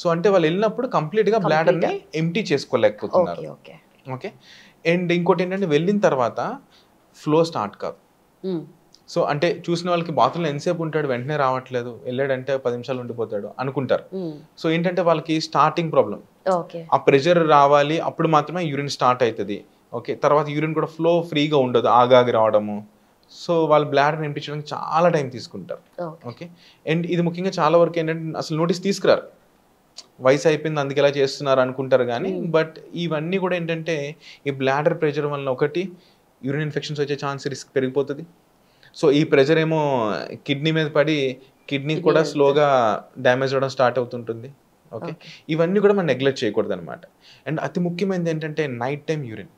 సో అంటే వాళ్ళు వెళ్ళినప్పుడు కంప్లీట్గా బ్లాడర్ని ఎంటీ చేసుకోలేకపోతున్నారు. ఓకే, అండ్ ఇంకోటి ఏంటంటే వెళ్ళిన తర్వాత ఫ్లో స్టార్ట్ కాదు. సో అంటే చూసిన వాళ్ళకి బాత్రూంలో ఎంతసేపు ఉంటాడు వెంటనే రావట్లేదు, వెళ్ళాడంటే 10 నిమిషాలు ఉండిపోతాడు అనుకుంటారు. సో ఏంటంటే వాళ్ళకి స్టార్టింగ్ ప్రాబ్లం, ఆ ప్రెషర్ రావాలి అప్పుడు మాత్రమే యూరిన్ స్టార్ట్ అవుతుంది. ఓకే, తర్వాత యూరిన్ కూడా ఫ్లో ఫ్రీగా ఉండదు, ఆగాగి రావడము. సో వాళ్ళు బ్లాడర్ నింపించడానికి చాలా టైం తీసుకుంటారు. ఓకే, అండ్ ఇది ముఖ్యంగా చాలా వరకు ఏంటంటే అసలు నోటీస్ తీసుకురారు, వయసు అయిపోయింది అందుకే ఎలా చేస్తున్నారు అనుకుంటారు. కానీ బట్ ఇవన్నీ కూడా ఏంటంటే ఈ బ్లాడర్ ప్రెషర్ వల్ల ఒకటి యూరిన్ ఇన్ఫెక్షన్స్ వచ్చే ఛాన్స్ రిస్క్ పెరిగిపోతుంది. సో ఈ ప్రెషర్ ఏమో కిడ్నీ మీద పడి కిడ్నీ కూడా స్లోగా డ్యామేజ్ అవ్వడం స్టార్ట్ అవుతుంటుంది. ఓకే, ఇవన్నీ కూడా మనం నెగ్లెక్ట్ చేయకూడదు అనమాట. అండ్ అతి ముఖ్యమైనది ఏంటంటే night time urine.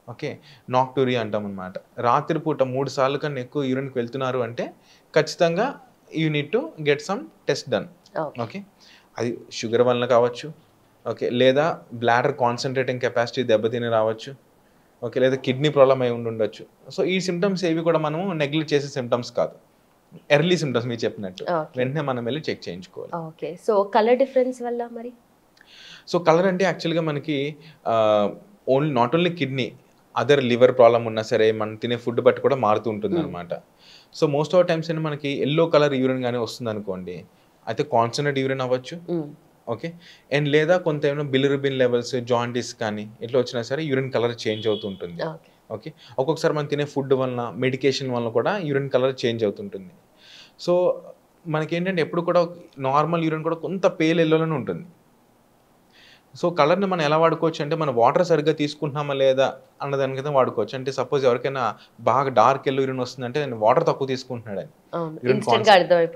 Okay, nocturia అంటాం అనమాట. రాత్రిపూట 3 సార్లు కన్నా ఎక్కువ యూరిన్కి వెళ్తున్నారు అంటే ఖచ్చితంగా you need to get some test done. Okay, అది షుగర్ వలన కావచ్చు, ఓకే, లేదా బ్లాడర్ కాన్సన్ట్రేటింగ్ కెపాసిటీ దెబ్బతిని రావచ్చు, ఓకే, లేదా కిడ్నీ ప్రాబ్లం అయి ఉండొచ్చు. సో ఈ సిమ్టమ్స్ ఏవి కూడా మనము నెగ్లెక్ట్ చేసే సిమ్టమ్స్ కాదు, ఎర్లీ సిమ్టమ్స్ మీరు చెప్పినట్టు వెంటనే మనం వెళ్ళి చెక్ చేయించుకోవాలి. ఓకే, సో కలర్ డిఫరెన్స్ వల్ల మరి? సో కలర్ అంటే యాక్చువల్గా మనకి not only kidney, other liver problem ఉన్నా సరే మనం తినే ఫుడ్ బట్టి కూడా మారుతూ ఉంటుంది అనమాట. సో మోస్ట్ ఆఫ్ టైమ్స్ ఏంటి మనకి ఎల్లో కలర్ యూరిన్ కానీ వస్తుంది అనుకోండి, అయితే కాన్సన్ట్రేట్ యూరిన్ అవ్వచ్చు. ఓకే, అండ్ లేదా కొంత ఏమైనా బిలిరుబిన్ లెవెల్స్, జాండీస్ కానీ ఇట్లా వచ్చినా సరే యూరిన్ కలర్ చేంజ్ అవుతుంటుంది. ఓకే, ఒక్కొక్కసారి మనం తినే ఫుడ్ వలన మెడికేషన్ వలన కూడా యూరిన్ కలర్ చేంజ్ అవుతుంటుంది. సో మనకేంటంటే ఎప్పుడు కూడా నార్మల్ యూరిన్ కూడా కొంత పేల్ ఎల్లోనే ఉంటుంది. సో కలర్ని మనం ఎలా వాడుకోవచ్చు అంటే మన వాటర్ సరిగ్గా తీసుకుంటున్నామా లేదా అన్నదాని కింద వాడుకోవచ్చు. అంటే సపోజ్ ఎవరికైనా బాగా డార్క్ ఎల్లో యూరిన్ వస్తుందంటే నేను వాటర్ తక్కువ తీసుకుంటున్నాడని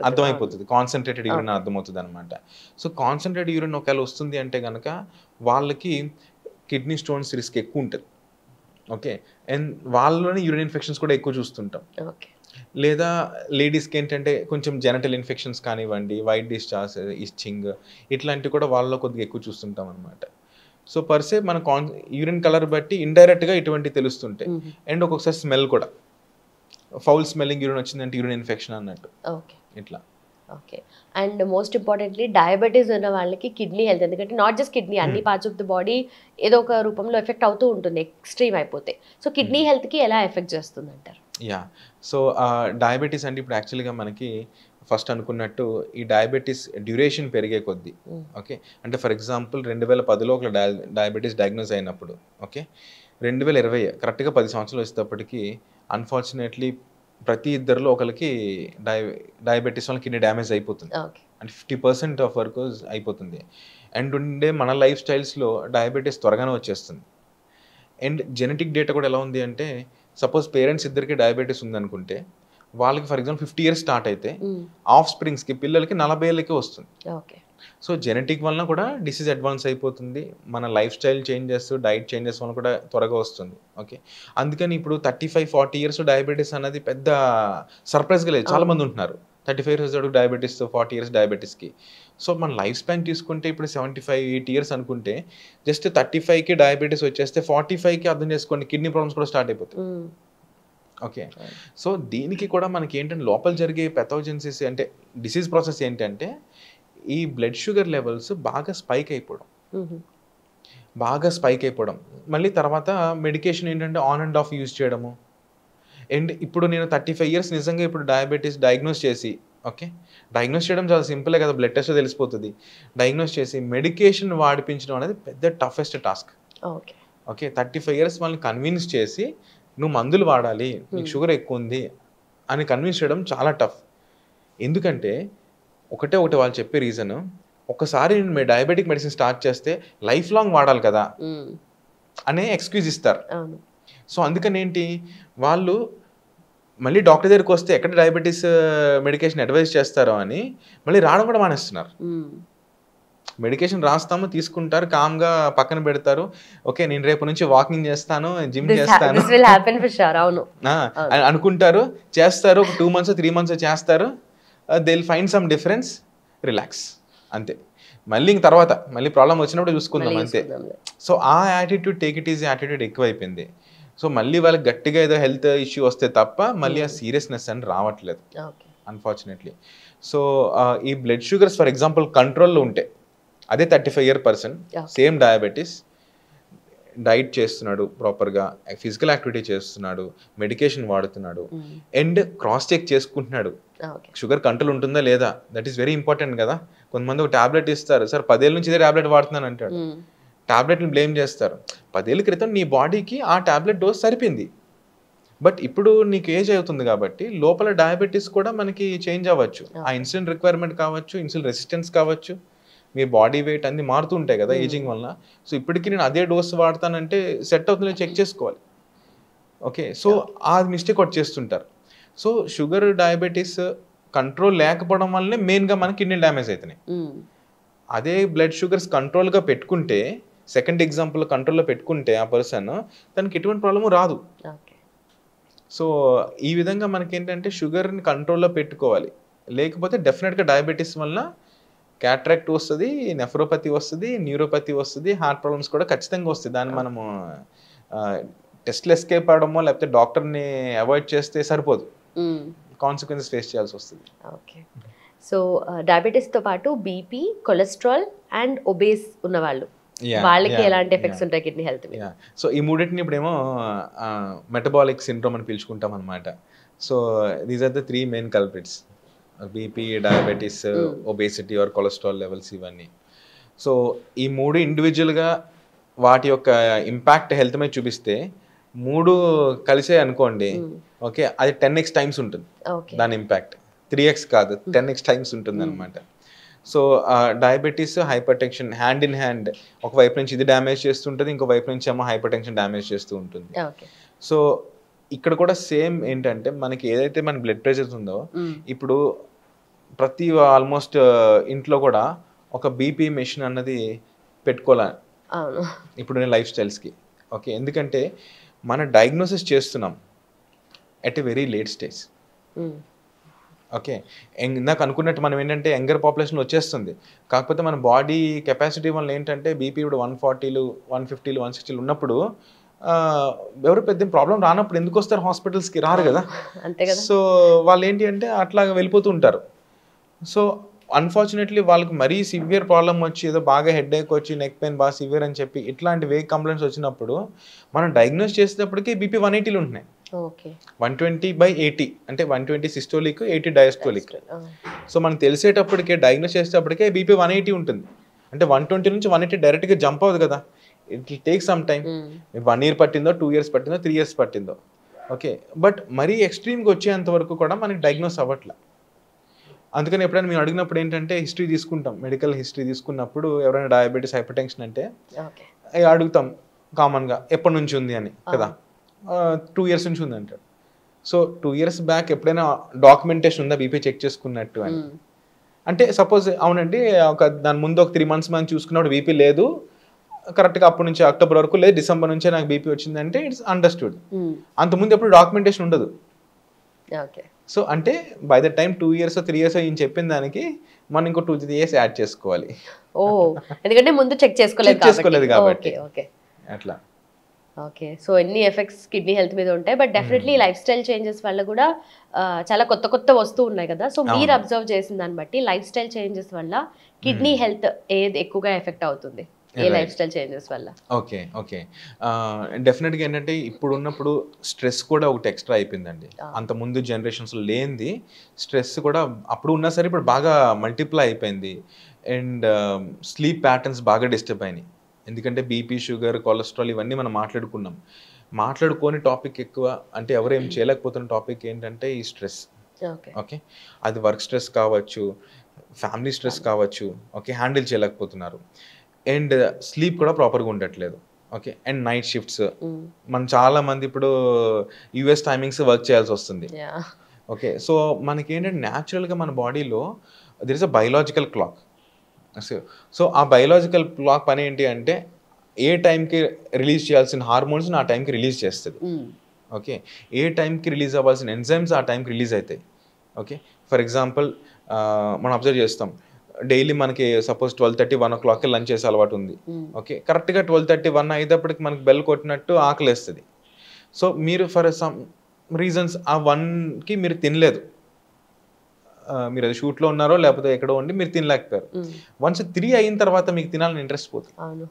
అర్థమైపోతుంది. కాన్సన్ట్రేటెడ్ యూరిన్ అర్థమవుతుంది అనమాట. సో కాన్సన్ట్రేటెడ్ యూరిన్ ఒకవేళ వస్తుంది అంటే కనుక వాళ్ళకి కిడ్నీ స్టోన్స్ రిస్క్ ఎక్కువ ఉంటుంది. ఓకే, అండ్ వాళ్ళలోనే యూరిన్ ఇన్ఫెక్షన్స్ కూడా ఎక్కువ చూస్తుంటాం. లేదా లేడీస్కి ఏంటంటే కొంచెం జెనటల్ ఇన్ఫెక్షన్స్ కానివ్వండి, వైట్ డిశ్చార్జ్, ఇచ్చింగ్ ఇట్లాంటివి కూడా వాళ్ళలో కొద్దిగా ఎక్కువ చూస్తుంటాం అనమాట. సో పర్సే మన యూరిన్ కలర్ బట్టి ఇండైరెక్ట్గా ఇటువంటి తెలుస్తుంటాయి. అండ్ ఒక్కొక్కసారి స్మెల్ కూడా, ఫౌల్ స్మెల్లింగ్ యూరిన్ వచ్చిందంటే యూరిన్ ఇన్ఫెక్షన్ అన్నట్టు. ఇట్లా. Okay, and most importantly diabetes ఉన్న వాళ్ళకి కిడ్నీ హెల్త్, ఎందుకంటే నాట్ జస్ట్ కిడ్నీ, అన్ని పార్ట్స్ ఆఫ్ ద బాడీ ఏదో ఒక రూపంలో ఎఫెక్ట్ అవుతూ ఉంటుంది ఎక్స్ట్రీమ్ అయిపోతే. సో కిడ్నీ హెల్త్కి ఎలా ఎఫెక్ట్ చేస్తుంది అంటారు? యా, సో డయాబెటీస్ అంటే ఇప్పుడు యాక్చువల్గా మనకి ఫస్ట్ అనుకున్నట్టు ఈ డయాబెటీస్ డ్యూరేషన్ పెరిగే కొద్దీ, ఓకే, అంటే ఫర్ ఎగ్జాంపుల్ 2010లో ఒక డయాబెటీస్ డయాగ్నోస్ అయినప్పుడు, ఓకే, 2020 కరెక్ట్గా 10 సంవత్సరాలు వచ్చేటప్పటికి అన్ఫార్చునేట్లీ ప్రతి ఇద్దరిలో ఒకరికి డయాబెటీస్ వల్ల కిడ్నీ డ్యామేజ్ అయిపోతుంది. అంటే 50% ఆఫ్ వర్క్ అయిపోతుంది. అండ్ ఉండే మన లైఫ్ స్టైల్స్లో డయాబెటీస్ త్వరగానే వచ్చేస్తుంది. అండ్ జెనెటిక్ డేటా కూడా ఎలా ఉంది అంటే సపోజ్ పేరెంట్స్ ఇద్దరికి డయాబెటీస్ ఉందనుకుంటే వాళ్ళకి ఫర్ ఎగ్జాంపుల్ 50 years స్టార్ట్ అయితే ఆఫ్ స్ప్రింగ్స్కి పిల్లలకి 40 ఏళ్ళకి వస్తుంది. సో జెనెటిక్ వలన కూడా డిసీజ్ అడ్వాన్స్ అయిపోతుంది. మన life style changes, diet changes వల్ల కూడా త్వరగా వస్తుంది. ఓకే, అందుకని ఇప్పుడు 35-40 years డయాబెటీస్ అనేది పెద్ద సర్ప్రైజ్గా లేదు. చాలా మంది ఉంటున్నారు 35 years డయాబెటీస్, 40 years డయాబెటీస్కి. సో మన లైఫ్ స్పాన్ తీసుకుంటే ఇప్పుడు 75-80 years అనుకుంటే జస్ట్ 35కి డయాబెటీస్ వచ్చేస్తే 45కి అర్థం చేసుకోండి కిడ్నీ ప్రాబ్లమ్స్ కూడా స్టార్ట్ అయిపోతాయి. ఓకే, సో దీనికి కూడా మనకి ఏంటంటే లోపల జరిగే పెథోజెన్సిస్ అంటే డిసీజ్ ప్రాసెస్ ఏంటంటే ఈ బ్లడ్ షుగర్ లెవెల్స్ బాగా స్పైక్ అయిపోవడం, మళ్ళీ తర్వాత మెడికేషన్ ఏంటంటే ఆన్ అండ్ ఆఫ్ యూజ్ చేయడము. అండ్ ఇప్పుడు నేను 35 years నిజంగా ఇప్పుడు డయాబెటీస్ డయాగ్నోస్ చేసి, ఓకే, డయాగ్నోస్ చేయడం చాలా సింపులే కదా, బ్లడ్ టెస్ట్ తెలిసిపోతుంది. డయాగ్నోస్ చేసి మెడికేషన్ వాడిపించడం అనేది పెద్ద టఫెస్ట్ టాస్క్. ఓకే, 35 years వాళ్ళని కన్విన్స్ చేసి నువ్వు మందులు వాడాలి, నీకు షుగర్ ఎక్కువ ఉంది అని కన్విన్స్ చేయడం చాలా టఫ్. ఎందుకంటే ఒకటే వాళ్ళు చెప్పే రీజన్, ఒకసారి నేను డయాబెటిక్ మెడిసిన్ స్టార్ట్ చేస్తే లైఫ్ లాంగ్ వాడాలి కదా అనే ఎక్స్క్యూజ్ ఇస్తారు. సో అందుకని ఏంటి, వాళ్ళు మళ్ళీ డాక్టర్ దగ్గరికి వస్తే ఎక్కడ డయాబెటీస్ మెడికేషన్ అడ్వైస్ చేస్తారో అని మళ్ళీ రావడం కూడా మానేస్తున్నారు. మెడికేషన్ రాస్తాము, తీసుకుంటారు, కామ్గా పక్కన పెడతారు. ఓకే, నేను రేపు నుంచి వాకింగ్ చేస్తాను, జిమ్ చేస్తాను అనుకుంటారు, చేస్తారు. ఒక 2 months 3 months చేస్తారు, they will find some difference, relax, అంతే. మళ్ళీ ఇంక తర్వాత మళ్ళీ ప్రాబ్లం వచ్చినప్పుడు చూసుకుందాం, అంతే. సో ఆ attitude, take it easy attitude ఎక్కువైపోయింది. సో మళ్ళీ వాళ్ళకి గట్టిగా ఏదో హెల్త్ ఇష్యూ వస్తే తప్ప మళ్ళీ ఆ సీరియస్నెస్ అని రావట్లేదు అన్ఫార్చునేట్లీ. సో ఈ బ్లడ్ షుగర్స్ ఫర్ ఎగ్జాంపుల్ కంట్రోల్లో ఉంటే, అదే 35 year person same diabetes, diet చేస్తున్నాడు ప్రాపర్గా, ఫిజికల్ యాక్టివిటీ చేస్తున్నాడు, మెడికేషన్ వాడుతున్నాడు, అండ్ క్రాస్ చెక్ చేసుకుంటున్నాడు షుగర్ కంట్రోల్ ఉంటుందా లేదా. దట్ ఈస్ వెరీ ఇంపార్టెంట్ కదా. కొంతమంది ఒక టాబ్లెట్ ఇస్తారు, సార్ 10 ఏళ్ళ నుంచి ఇదే టాబ్లెట్ వాడుతున్నాను అంటాడు. టాబ్లెట్ని బ్లేమ్ చేస్తారు. 10 ఏళ్ళ క్రితం నీ బాడీకి ఆ టాబ్లెట్ డోస్ సరిపోయింది, బట్ ఇప్పుడు నీకు ఏజ్ అవుతుంది కాబట్టి లోపల డయాబెటీస్ కూడా మనకి చేంజ్ అవ్వచ్చు. ఆ ఇన్సులిన్ రిక్వైర్మెంట్ కావచ్చు, ఇన్సులిన్ రెసిస్టెన్స్ కావచ్చు, మీ బాడీ వెయిట్ అన్ని మారుతూ ఉంటాయి కదా ఏజింగ్ వల్ల. సో ఇప్పటికీ నేను అదే డోస్ వాడతానంటే సెట్ అవుతుందో చెక్ చేసుకోవాలి. ఓకే, సో ఆ మిస్టేక్ ఒకటి చేస్తుంటారు. సో షుగర్ డయాబెటీస్ కంట్రోల్ లేకపోవడం వల్లనే మెయిన్గా మన కిడ్నీ డ్యామేజ్ అవుతున్నాయి. అదే బ్లడ్ షుగర్స్ కంట్రోల్గా పెట్టుకుంటే, సెకండ్ ఎగ్జాంపుల్ కంట్రోల్లో పెట్టుకుంటే ఆ పర్సన్, తనకి ఎటువంటి ప్రాబ్లము రాదు. సో ఈ విధంగా మనకేంటంటే షుగర్ని కంట్రోల్లో పెట్టుకోవాలి. లేకపోతే డెఫినెట్గా డయాబెటీస్ వల్ల క్యాట్రాక్ట్ వస్తుంది, నెఫ్రోపతి వస్తుంది, న్యూరోపతి వస్తుంది, హార్ట్ ప్రాబ్లమ్స్ కూడా ఖచ్చితంగా వస్తాయి. దాన్ని మనము టెస్ట్లు ఎస్కేప్ అవడమో లేకపోతే డాక్టర్ని అవాయిడ్ చేస్తే సరిపోదు, కాన్సిక్వెన్సెస్ ఫేస్ చేయాల్సి వస్తుంది. ఓకే, సో డయాబెటీస్తో పాటు బీపీ, కొలెస్ట్రాల్ అండ్ ఒబేస్ ఉన్నవాళ్ళు, వాళ్ళకి ఎలాంటి ఎఫెక్ట్స్ ఉంటాయి కిడ్నీ హెల్త్ మీద? సో ఈ మూడింటిని ఇప్పుడేమో మెటబాలిక్ సిండ్రోమ్ అని పిలుచుకుంటాం అనమాట. So these are the 3 main culprits, BP, diabetes, obesity or cholesterol levels, ఇవన్నీ. సో ఈ 3 ఇండివిజువల్గా వాటి యొక్క ఇంపాక్ట్ హెల్త్ మీద చూపిస్తే 3 కలిసే అనుకోండి, ఓకే, అది 10x టైమ్స్ ఉంటుంది దాని ఇంపాక్ట్. 3x కాదు, 10x టైమ్స్ ఉంటుంది అనమాట. So diabetes hyper tension hand in hand, ఒక వైపు నుంచి ఇది డ్యామేజ్ చేస్తుంటుంది, ఇంకో వైపు నుంచి ఏమో హైపర్ టెన్షన్ డ్యామేజ్ చేస్తూ ఉంటుంది. సో ఇక్కడ కూడా సేమ్ ఏంటంటే మనకి ఏదైతే మన బ్లడ్ ప్రెషర్స్ ఉందో ఇప్పుడు ప్రతి ఆల్మోస్ట్ ఇంట్లో కూడా ఒక బీపీ మెషిన్ అన్నది పెట్టుకోవాలి ఇప్పుడు నేను లైఫ్ స్టైల్స్కి. ఓకే, ఎందుకంటే మన డయాగ్నోసిస్ చేస్తున్నాం at a very late stage. Okay, ఇందాక అనుకున్నట్టు మనం ఏంటంటే యంగర్ పాపులేషన్ వచ్చేస్తుంది, కాకపోతే మన బాడీ కెపాసిటీ వల్ల ఏంటంటే బీపీ ఇప్పుడు 140లు 150లు 160లు ఉన్నప్పుడు ఎవరు పెద్ద ప్రాబ్లం రానప్పుడు ఎందుకు వస్తారు హాస్పిటల్స్కి? రారు కదా. సో వాళ్ళు ఏంటి అంటే అట్లాగా వెళ్ళిపోతూ ఉంటారు. సో అన్ఫార్చునేట్లీ వాళ్ళకి మరీ సివియర్ ప్రాబ్లం వచ్చి ఏదో బాగా హెడ్ఏక్ వచ్చి నెక్ పెయిన్ బాగా సివియర్ అని చెప్పి ఇట్లాంటి వేగ్ కంప్లైంట్స్ వచ్చినప్పుడు మనం డయాగ్నోస్ చేసేటప్పటికి బీపీ 180లు ఉంటున్నాయి. 120/80 అంటే 120 సిస్టోలిక్ 80 డయాస్టోలిక్. సో మనకు తెలిసేటప్పటికే డయాగ్నోస్ చేసేటప్పటికే బీపీ 180 ఉంటుంది. అంటే 120 నుంచి 180 డైరెక్ట్గా జంప్ అవ్వదు కదా, it will take some time. 1 year పట్టిందో 2 years పట్టిందో 3 years పట్టిందో. ఓకే, బట్ మరీ ఎక్స్ట్రీమ్గా వచ్చేంత వరకు కూడా మనకి డయాగ్నోస్ అవ్వట్లే. అందుకని ఎప్పుడైనా మేము అడిగినప్పుడు ఏంటంటే హిస్టరీ తీసుకుంటాం, మెడికల్ హిస్టరీ తీసుకున్నప్పుడు ఎవరైనా డయాబెటీస్ హైపర్ టెన్షన్ అంటే అడుగుతాం కామన్గా ఎప్పటి నుంచి ఉంది అని కదా. 2 years నుంచి ఉంది అంటాడు. సో 2 years బ్యాక్ ఎప్పుడైనా డాక్యుమెంటేషన్ ఉందా బీపీ చెక్ చేసుకున్నట్టు అని అంటే సపోజ్ అవునండి దాని ముందు ఒక 3 months మనం చూసుకున్నప్పుడు బీపీ లేదు, కరెక్ట్గా అప్పటి నుంచి అక్టోబర్ వరకు లేదు, డిసెంబర్ నుంచే నాకు బీపీ వచ్చిందంటే ఇట్స్ అండర్స్టూడ్. అంతకుముందు ఎప్పుడు డాక్యుమెంటేషన్ ఉండదు. సో అంటే by the time 2 years 3 years ఈయన చెప్పిన దానికి మనం ఇంకో 2-3 years యాడ్ చేసుకోవాలి. ఎందుకంటే ముందు చెక్ చేసుకోలేదు కాబట్టి అట్లా. ఓకే, సో ఎన్ని ఎఫెక్ట్స్ కిడ్నీ హెల్త్ మీద ఉంటాయి, but definitely life style changes వల్ల కూడా చాలా కొత్త వస్తూ ఉన్నాయి కదా. సో మీరు అబ్జర్వ్ చేసిన దాన్ని బట్టి లైఫ్ స్టైల్ చేంజెస్ వల్ల కిడ్నీ హెల్త్ ఏది ఎక్కువగా ఎఫెక్ట్ అవుతుంది, ఏ లైఫ్ స్టైల్ చేంజెస్ వల్ల? ఓకే ఓకే, డెఫినెట్గా ఏంటంటే ఇప్పుడు ఉన్నప్పుడు స్ట్రెస్ కూడా ఒకటి ఎక్స్ట్రా అయిపోయిందండి. అంత ముందు జనరేషన్స్లో లేనిది స్ట్రెస్ కూడా అప్పుడు ఉన్నా సరే ఇప్పుడు బాగా మల్టిప్లై అయిపోయింది. అండ్ స్లీప్ ప్యాటర్న్స్ బాగా డిస్టర్బ్ అయినాయి. ఎందుకంటే బీపీ షుగర్ కొలెస్ట్రాల్ ఇవన్నీ మనం మాట్లాడుకోని టాపిక్ ఎక్కువ అంటే ఎవరు ఏం చేయలేకపోతున్న టాపిక్ ఏంటంటే ఈ స్ట్రెస్. ఓకే, అది వర్క్ స్ట్రెస్ కావచ్చు, ఫ్యామిలీ స్ట్రెస్ కావచ్చు. ఓకే, హ్యాండిల్ చేయలేకపోతున్నారు. అండ్ స్లీప్ కూడా ప్రాపర్గా ఉండట్లేదు. ఓకే, అండ్ నైట్ షిఫ్ట్స్ మనం చాలా మంది ఇప్పుడు యుఎస్ టైమింగ్స్ వర్క్ చేయాల్సి వస్తుంది. ఓకే, సో మనకి ఏంటంటే న్యాచురల్గా మన బాడీలో there is a biological clock. So ఆ బయలాజికల్ క్లాక్ పని ఏంటి అంటే ఏ టైంకి రిలీజ్ చేయాల్సిన హార్మోన్స్ ఆ టైంకి రిలీజ్ చేస్తుంది. ఓకే, ఏ టైంకి రిలీజ్ అవ్వాల్సిన ఎంజైమ్స్ ఆ టైంకి రిలీజ్ అవుతాయి. ఓకే, ఫర్ ఎగ్జాంపుల్ మనం అబ్జర్వ్ చేస్తాం డైలీ మనకి సపోజ్ 12:30 1 o'clock లంచ్ చేసే అలవాటు ఉంది. ఓకే, కరెక్ట్గా 12:30 1 అయ్యేటప్పటికి మనకి బెల్ కొట్టినట్టు ఆకలి వేస్తుంది. సో మీరు ఫర్ సమ్ రీజన్స్ ఆ 1కి మీరు తినలేదు, మీరు అది షూట్లో ఉన్నారో లేకపోతే ఎక్కడో ఉండి మీరు తినలేకపోయారు. వన్స్ 3 అయిన తర్వాత మీకు తినాలని ఇంట్రెస్ట్ పోతుంది.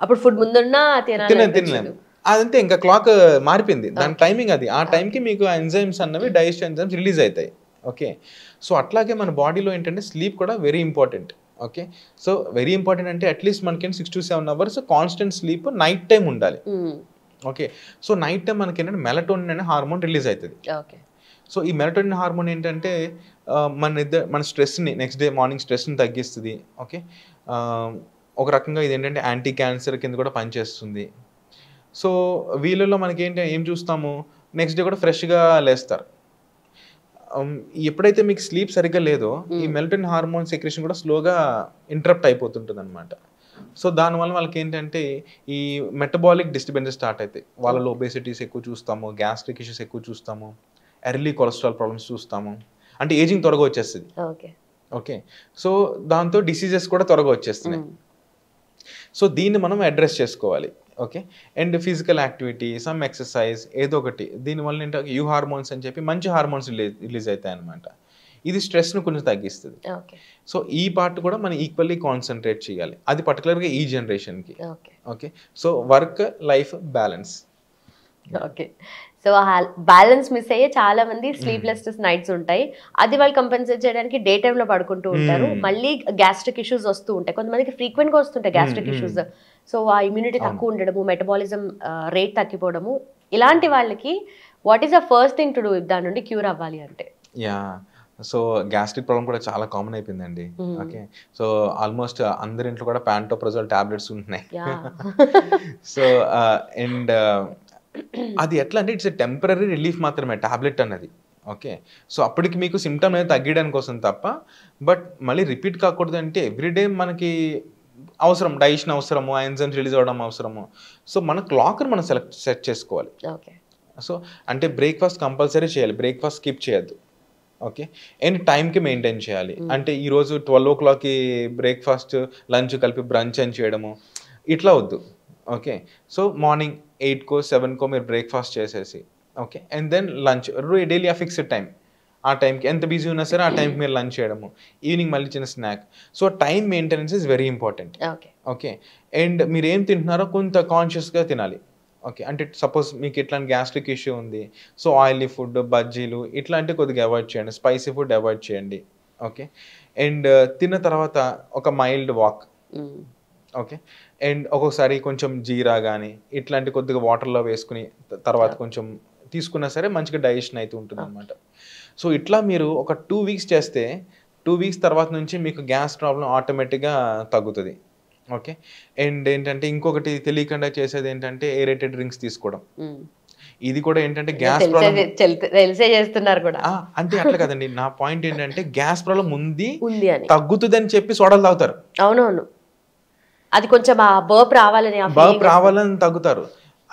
అప్పుడు ఫుడ్ ముందున్నా తినలేము. అదంతే, ఇంకా క్లాక్ మారిపోయింది, దాని టైమింగ్ అది. ఆ టైంకి మీకు ఎంజైమ్స్ అన్నవి డైజెషన్ ఎంజైమ్స్ రిలీజ్ అవుతాయి. ఓకే, సో అట్లాగే మన బాడీలో ఏంటంటే స్లీప్ కూడా very important. Okay, so very important అంటే అట్లీస్ట్ మనకి 6 to 7 hours constant sleep night time ఉండాలి. ఓకే, సో నైట్ టైం మనకి ఏంటంటే మెలటోనిన్ అనే హార్మోన్ రిలీజ్ అవుతుంది. సో ఈ మెలటోనిన్ హార్మోన్ ఏంటంటే మన స్ట్రెస్ని నెక్స్ట్ డే మార్నింగ్ స్ట్రెస్ని తగ్గిస్తుంది. ఓకే, ఒక రకంగా ఇది ఏంటంటే యాంటీ క్యాన్సర్ కింద కూడా పనిచేస్తుంది. సో వీళ్ళలో మనకి ఏం చూస్తాము, నెక్స్ట్ డే కూడా ఫ్రెష్గా లేస్తారు. ఎప్పుడైతే మీకు స్లీప్ సరిగ్గా లేదో ఈ మెలటోనిన్ హార్మోన్ సెక్రెషన్ కూడా స్లోగా ఇంటరప్ట్ అయిపోతుంటుంది అనమాట. సో దానివల్ల వాళ్ళకి ఏంటంటే ఈ మెటబాలిక్ డిస్టర్బెన్సెస్ స్టార్ట్ అవుతాయి. వాళ్ళలో ఒబేసిటీస్ ఎక్కువ చూస్తాము, గ్యాస్ట్రిక్ ఇష్యూస్ ఎక్కువ చూస్తాము, ఎర్లీ కొలెస్ట్రాల్ ప్రాబ్లమ్స్ చూస్తాము. అంటే ఏజింగ్ త్వరగా వచ్చేస్తుంది. ఓకే, సో దాంతో డిసీజెస్ కూడా త్వరగా వచ్చేస్తున్నాయి. సో దీన్ని మనం అడ్రస్ చేసుకోవాలి. Okay, and physical activity, some exercise ఏదో ఒకటి. దీనివల్ల ఏంటంటే యూ హార్మోన్స్ అని చెప్పి మంచి హార్మోన్స్ రిలీజ్ అవుతాయి అనమాట. ఇది స్ట్రెస్ను కొంచెం తగ్గిస్తుంది. సో ఈ పార్ట్ కూడా మనం ఈక్వల్లీ కాన్సన్ట్రేట్ చేయాలి, అది పర్టికులర్గా ఈ జనరేషన్కి. Okay, so work life balance. Okay, so balance miss అయ్యే చాలా మంది స్లీప్లెస్ నైట్స్ ఉంటాయి. అది వాళ్ళు కంపెన్సేట్ చేయడానికి డే టైంలో పడుకుంటూ ఉంటారు. మళ్ళీ గ్యాస్ట్రిక్ ఇష్యూస్ వస్తూ ఉంటాయి, కొంతమందికి ఫ్రీక్వెంట్గా వస్తుంటాయి గ్యాస్ట్రిక్ ఇష్యూస్. సో ఆ ఇమ్యూనిటీ తక్కువ ఉండడము, మెటబాలిజం రేట్ తగ్గిపోవడము, ఇలాంటి వాళ్ళకి what is the first thing to do దాని నుండి క్యూర్ అవ్వాలి అంటే? యా, సో గ్యాస్ట్రిక్ ప్రాబ్లం కూడా చాలా కామన్ అయిపోయిందండి. ఓకే, సో ఆల్మోస్ట్ అందరి ఇంట్లో కూడా ప్యాంటోప్రజోల్ టాబ్లెట్స్ ఉంటున్నాయి. సో అండ్ అది ఎట్లా అంటే ఇట్స్ టెంపరీ రిలీఫ్ మాత్రమే టాబ్లెట్ అన్నది. ఓకే, సో అప్పటికి మీకు సిమ్టమ్ అనేది తగ్గడానికి కోసం తప్ప, బట్ మళ్ళీ రిపీట్ కాకూడదు అంటే ఎవ్రీడే మనకి అవసరం, డైజెషన్ అవసరము, ఎంజైమ్స్ రిలీజ్ అవ్వడం అవసరము. సో మన క్లాక్ని మనం సెట్ చేసుకోవాలి. ఓకే, సో అంటే బ్రేక్ఫాస్ట్ కంపల్సరీ చేయాలి, బ్రేక్ఫాస్ట్ స్కిప్ చేయొద్దు. ఓకే, అండ్ టైంకి మెయింటైన్ చేయాలి. అంటే ఈరోజు 12 o'clockకి బ్రేక్ఫాస్ట్ లంచ్ కలిపి బ్రంచ్ అని చేయడము ఇట్లా వద్దు. ఓకే, సో మార్నింగ్ 8కో 7కో మీరు బ్రేక్ఫాస్ట్ చేసేసి, okay, and then lunch daily ఆ ఫిక్స్డ్ టైం, ఆ టైంకి ఎంత బిజీ ఉన్నా సరే ఆ టైంకి మీరు లంచ్ చేయడము, ఈవినింగ్ మళ్ళీ చిన్న snack. So time maintenance is very important. Okay, and మీరు ఏం తింటున్నారో కొంత కాన్షియస్గా తినాలి. ఓకే, అంటే సపోజ్ మీకు ఇట్లాంటి గ్యాస్ట్రిక్ ఇష్యూ ఉంది, సో ఆయిలీ ఫుడ్, బజ్జీలు ఇట్లాంటివి కొద్దిగా అవాయిడ్ చేయండి, స్పైసీ ఫుడ్ అవాయిడ్ చేయండి. ఓకే, అండ్ తిన్న తర్వాత ఒక మైల్డ్ వాక్. ఓకే, అండ్ ఒక్కొక్కసారి కొంచెం జీరా కానీ ఇట్లాంటి కొద్దిగా వాటర్లో వేసుకుని తర్వాత కొంచెం తీసుకున్నా సరే మంచిగా డైజెషన్ అయితే ఉంటుంది అనమాట. సో ఇట్లా మీరు ఒక 2 weeks చేస్తే 2 weeks తర్వాత నుంచి మీకు గ్యాస్ ప్రాబ్లం ఆటోమేటిక్గా తగ్గుతుంది. ఓకే, అండ్ ఏంటంటే ఇంకొకటి తెలియకుండా చేసేది ఏంటంటే ఏరేటెడ్ డ్రింక్స్ తీసుకోవడం. ఇది కూడా ఏంటంటే గ్యాస్ ప్రాబ్లం చేస్తున్నారు కూడా. అంటే అట్లా కదండి, నా పాయింట్ ఏంటంటే గ్యాస్ ప్రాబ్లం ఉంది తగ్గుతుంది అని చెప్పి సోడాలు తాగుతారు. అవునవును, అది కొంచెం ఆ బర్ప్ రావాలని తగ్గుతారు.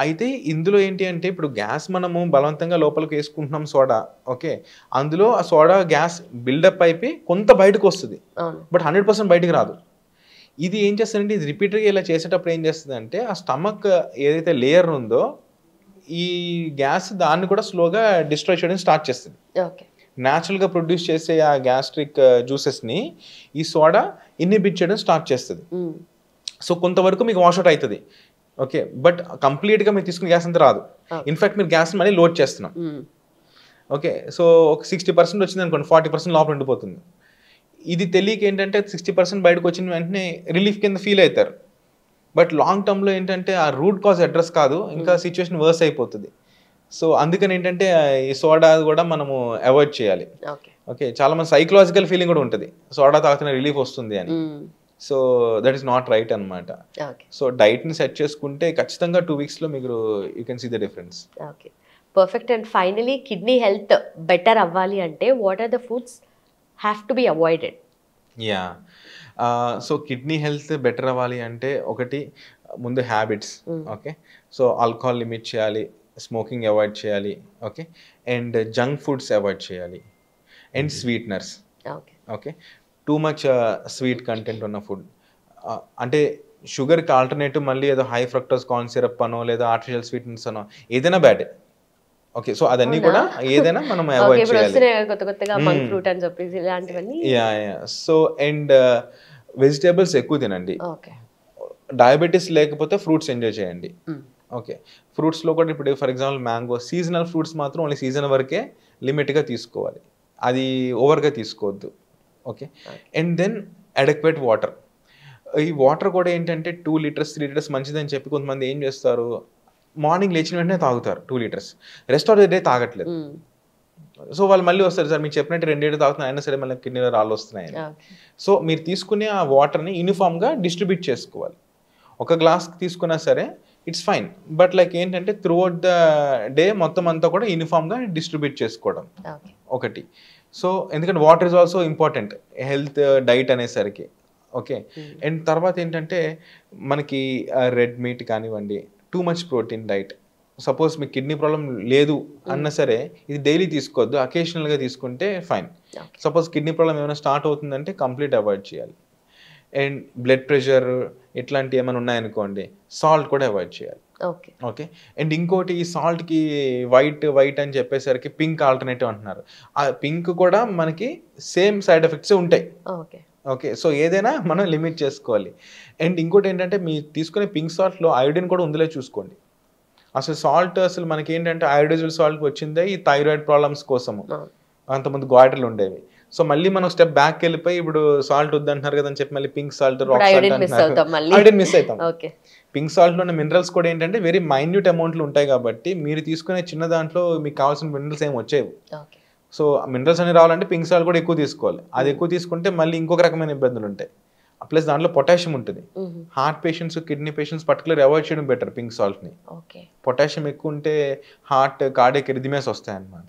అయితే ఇందులో ఏంటి అంటే ఇప్పుడు గ్యాస్ మనము బలవంతంగా లోపలికి వేసుకుంటున్నాం సోడా. ఓకే, అందులో ఆ సోడా గ్యాస్ బిల్డప్ అయిపోయి కొంత బయటకు వస్తుంది, బట్ 100% బయటకు రాదు. ఇది ఏం చేస్తుందంటే ఇది రిపీటెడ్గా ఇలా చేసేటప్పుడు ఏం చేస్తుంది అంటే ఆ స్టమక్ ఏదైతే లేయర్ ఉందో ఈ గ్యాస్ దాన్ని కూడా స్లోగా డిస్ట్రాయ్ చేయడం స్టార్ట్ చేస్తుంది. న్యాచురల్గా ప్రొడ్యూస్ చేసే ఆ గ్యాస్ట్రిక్ జ్యూసెస్ని ఈ సోడా ఇన్హిబిట్ చేయడం స్టార్ట్ చేస్తుంది. సో కొంతవరకు మీకు వాష్అవుట్ అవుతుంది. ఓకే, బట్ కంప్లీట్గా మీరు తీసుకునే గ్యాస్ అంతా రాదు. ఇన్ఫాక్ట్ మీరు గ్యాస్ మళ్ళీ లోడ్ చేస్తున్నాం. ఓకే, సో ఒక 60% వచ్చింది అనుకోండి, 40% లోపల ఉండిపోతుంది. ఇది తెలియక ఏంటంటే 60% బయటకు వచ్చిన వెంటనే రిలీఫ్ కింద ఫీల్ అవుతారు, బట్ లాంగ్ టర్మ్లో ఏంటంటే ఆ రూట్ కాజ్ అడ్రస్ కాదు, ఇంకా సిచ్యువేషన్ వర్స్ అయిపోతుంది. సో అందుకని ఏంటంటే ఈ సోడా కూడా మనము అవాయిడ్ చేయాలి. ఓకే, చాలా మంది సైకలాజికల్ ఫీలింగ్ కూడా ఉంటుంది సోడా తాగితే రిలీఫ్ వస్తుంది అని. So that is not right అనమాట. సో డైట్ని సెట్ చేసుకుంటే ఖచ్చితంగా 2 weeksలో మీరు you can see the difference. Okay, perfect. And finally kidney health better అవ్వాలి అంటే what are the foods have to be avoided? So kidney health better అవ్వాలి అంటే ఒకటి ముందు habits. Okay, so alcohol limit చేయాలి, స్మోకింగ్ అవాయిడ్ చేయాలి. Okay, and junk foods avoid చేయాలి, and sweeteners. Okay, too much sweet content ఉన్న ఫుడ్, అంటే షుగర్కి ఆల్టర్నేటివ్ మళ్ళీ ఏదో హై ఫ్రక్టోస్ కార్న్ సిరప్ అనో లేదా ఆర్టిఫిషియల్ స్వీట్నెస్ అనో ఏదైనా బ్యాడే. ఓకే, సో అదన్నీ కూడా ఏదైనా మనం అవాయిడ్ చేయాలి. సో అండ్ వెజిటేబుల్స్ ఎక్కువ తినండి. డయాబెటీస్ లేకపోతే ఫ్రూట్స్ ఎంజాయ్ చేయండి. ఓకే, ఫ్రూట్స్లో కూడా ఇప్పుడు for example mango, seasonal fruits మాత్రం ఓన్లీ సీజన్ వరకే లిమిట్గా తీసుకోవాలి, అది ఓవర్గా తీసుకోవద్దు. Okay, and then adequate water. ఈ వాటర్ కూడా ఏంటంటే 2 liters 3 liters మంచిదని చెప్పి కొంతమంది ఏం చేస్తారు, మార్నింగ్ లేచిన వెంటనే తాగుతారు 2 liters, rest of the day తాగట్లేదు. సో వాళ్ళు మళ్ళీ వస్తారు, సార్ మీకు చెప్పినట్టు 2 liters తాగుతున్నా అయినా సరే మళ్ళీ కిడ్నీలో రాళ్ళు వస్తున్నాయని. సో మీరు తీసుకునే ఆ వాటర్ని యూనిఫామ్గా డిస్ట్రిబ్యూట్ చేసుకోవాలి. ఒక గ్లాస్ తీసుకున్నా సరే ఇట్స్ ఫైన్, బట్ లైక్ ఏంటంటే త్రూ అవుట్ ద డే మొత్తం అంతా కూడా యూనిఫామ్గా డిస్ట్రిబ్యూట్ చేసుకోవడం ఒకటి. సో ఎందుకంటే water is also important health diet అనేసరికి. ఓకే, అండ్ తర్వాత ఏంటంటే మనకి రెడ్ మీట్ కానివ్వండి, too much protein diet. Suppose మీకు కిడ్నీ ప్రాబ్లం లేదు అన్నా సరే ఇది డైలీ తీసుకోవద్దు, అకేషనల్గా తీసుకుంటే ఫైన్. సపోజ్ కిడ్నీ ప్రాబ్లం ఏమైనా స్టార్ట్ అవుతుందంటే కంప్లీట్ అవాయిడ్ చేయాలి. అండ్ బ్లడ్ ప్రెషర్ ఇట్లాంటివి ఏమైనా ఉన్నాయనుకోండి, సాల్ట్ కూడా అవాయిడ్ చేయాలి. ఓకే, అండ్ ఇంకోటి ఈ సాల్ట్కి వైట్ అని చెప్పేసరికి పింక్ ఆల్టర్నేటివ్ అంటున్నారు. ఆ పింక్ కూడా మనకి సేమ్ సైడ్ ఎఫెక్ట్స్ ఉంటాయి. ఓకే, సో ఏదైనా మనం లిమిట్ చేసుకోవాలి. అండ్ ఇంకోటి ఏంటంటే మీరు తీసుకునే పింక్ సాల్ట్లో అయోడిన్ కూడా ఉందిలే చూసుకోండి. అసలు సాల్ట్ అసలు మనకి ఏంటంటే అయోడైజ్డ్ సాల్ట్ వచ్చిందే ఈ థైరాయిడ్ ప్రాబ్లమ్స్ కోసము, అంతమంది గాయిటర్లు ఉండేవి. సో మళ్ళీ మనం స్టెప్ బ్యాక్ వెళ్ళిపోయి ఇప్పుడు సాల్ట్ వద్దంటున్నారు కదా అని చెప్పి మళ్ళీ pink salt, rock salt iodine miss అవుతాం. పింక్ సాల్ట్లో ఉన్న మినరల్స్ కూడా ఏంటంటే వెరీ మైన్యూట్ అమౌంట్లు ఉంటాయి కాబట్టి మీరు తీసుకునే చిన్న దాంట్లో మీకు కావాల్సిన మినరల్స్ ఏమి వచ్చేవి. సో మినరల్స్ అన్ని రావాలంటే పింక్ సాల్ట్ కూడా ఎక్కువ తీసుకోవాలి. అది ఎక్కువ తీసుకుంటే మళ్ళీ ఇంకొక రకమైన ఇబ్బందులు ఉంటాయి. ప్లస్ దాంట్లో పొటాషియం ఉంటుంది. Heart patients, kidney patients particular avoid చేయడం బెటర్ పింక్ సాల్ట్ని. పొటాషియం ఎక్కువ ఉంటే హార్ట్, కార్డియాక్ ఎరిథమియాస్ వస్తాయి అన్నమాట.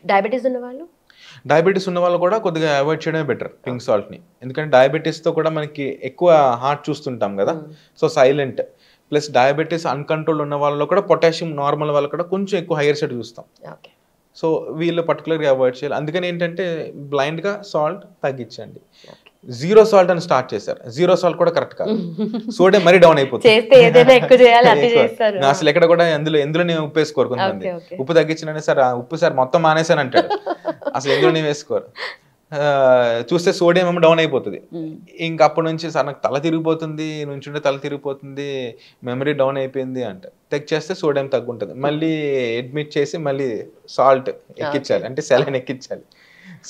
డయాబెటీస్ ఉన్న వాళ్ళు కూడా కొద్దిగా అవాయిడ్ చేయడమే బెటర్ పింక్ సాల్ట్ని. ఎందుకంటే డయాబెటీస్తో కూడా మనకి ఎక్కువ హార్ట్ చూస్తుంటాం కదా, so silent. Plus diabetes uncontrol ఉన్న వాళ్ళలో కూడా పొటాషియం నార్మల్ వాళ్ళు కూడా కొంచెం ఎక్కువ హైయర్ సైడ్ చూస్తాం. సో వీళ్ళు పర్టికులర్గా అవాయిడ్ చేయాలి. అందుకని ఏంటంటే బ్లైండ్గా సాల్ట్ తగ్గించండి. 0 సాల్ట్ అని స్టార్ట్ చేశారు. 0 సాల్ట్ కూడా కరెక్ట్ కాదు, సోడియం మరీ డౌన్ అయిపోతుంది. అసలు ఎక్కడ కూడా ఎందులో నేను ఉప్పు వేసుకోరు కొంతమంది. ఉప్పు తగ్గించిన సార్ ఉప్పు సార్ మొత్తం మానేసాను అంటాడు. అసలు ఎందులో నేను వేసుకోరు. చూస్తే సోడియం ఏమో డౌన్ అయిపోతుంది. ఇంక అప్పటి నుంచి సార్ నాకు తల తిరిగిపోతుంది, నుంచుంటే తల తిరిగిపోతుంది, మెమరీ డౌన్ అయిపోయింది అంటే చెక్ చేస్తే సోడియం తగ్గుంటుంది. మళ్ళీ అడ్మిట్ చేసి మళ్ళీ సాల్ట్ ఎక్కించాలి, అంటే సెలైన్ ఎక్కించాలి.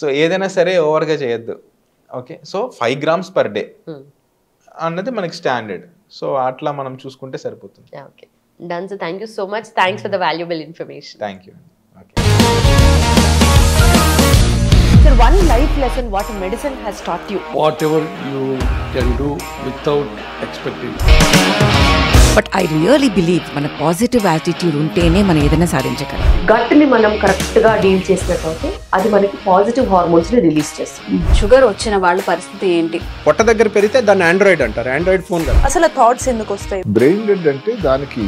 సో ఏదైనా సరే ఓవర్గా చేయొద్దు. Okay, so 5 grams per day అన్నది మనకి స్టాండర్డ్. సో అట్లా మనం చూసుకుంటే సరిపోతుంది. Okay, done sir. Thank you so much. Thanks for the valuable information. Thank you. Sir, one life lesson what medicine has taught you. Whatever you can do without expecting. But I really believe మన పాజిటివ్ యాటిట్యూడ్ ఉంటేనే మనం ఏదైనా సాధించగలం. గట్ ని మనం కరెక్ట్ గా డీల్ చేసినట్లయితే అది మనకి పాజిటివ్ హార్మోన్స్ ని రిలీజ్ చేస్తుంది. షుగర్ వచ్చిన వాళ్ళ పరిస్థితి ఏంటి? పొట్ట దగ్గర పెరిగితే దాన్ని ఆండ్రాయిడ్ అంటారు. ఆండ్రాయిడ్ ఫోన్ కదా. అసలు థాట్స్ ఎందుకు వస్తాయి? బ్రెయిన్ డెడ్ అంటే దానికి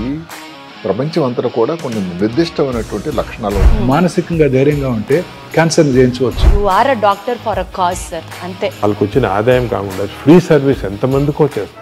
ప్రపంచం అంతా కూడా కొన్ని నిర్దిష్టమైనటువంటి లక్షణాలు. మానసికంగా ధైర్యంగా ఉంటే క్యాన్సర్ జయించవచ్చు. You are a doctor for a cause sir, అంతే. వాళ్ళకి వచ్చిన ఆదాయం కాకుండా ఫ్రీ సర్వీస్ ఎంతమందికో చేస్తుంది.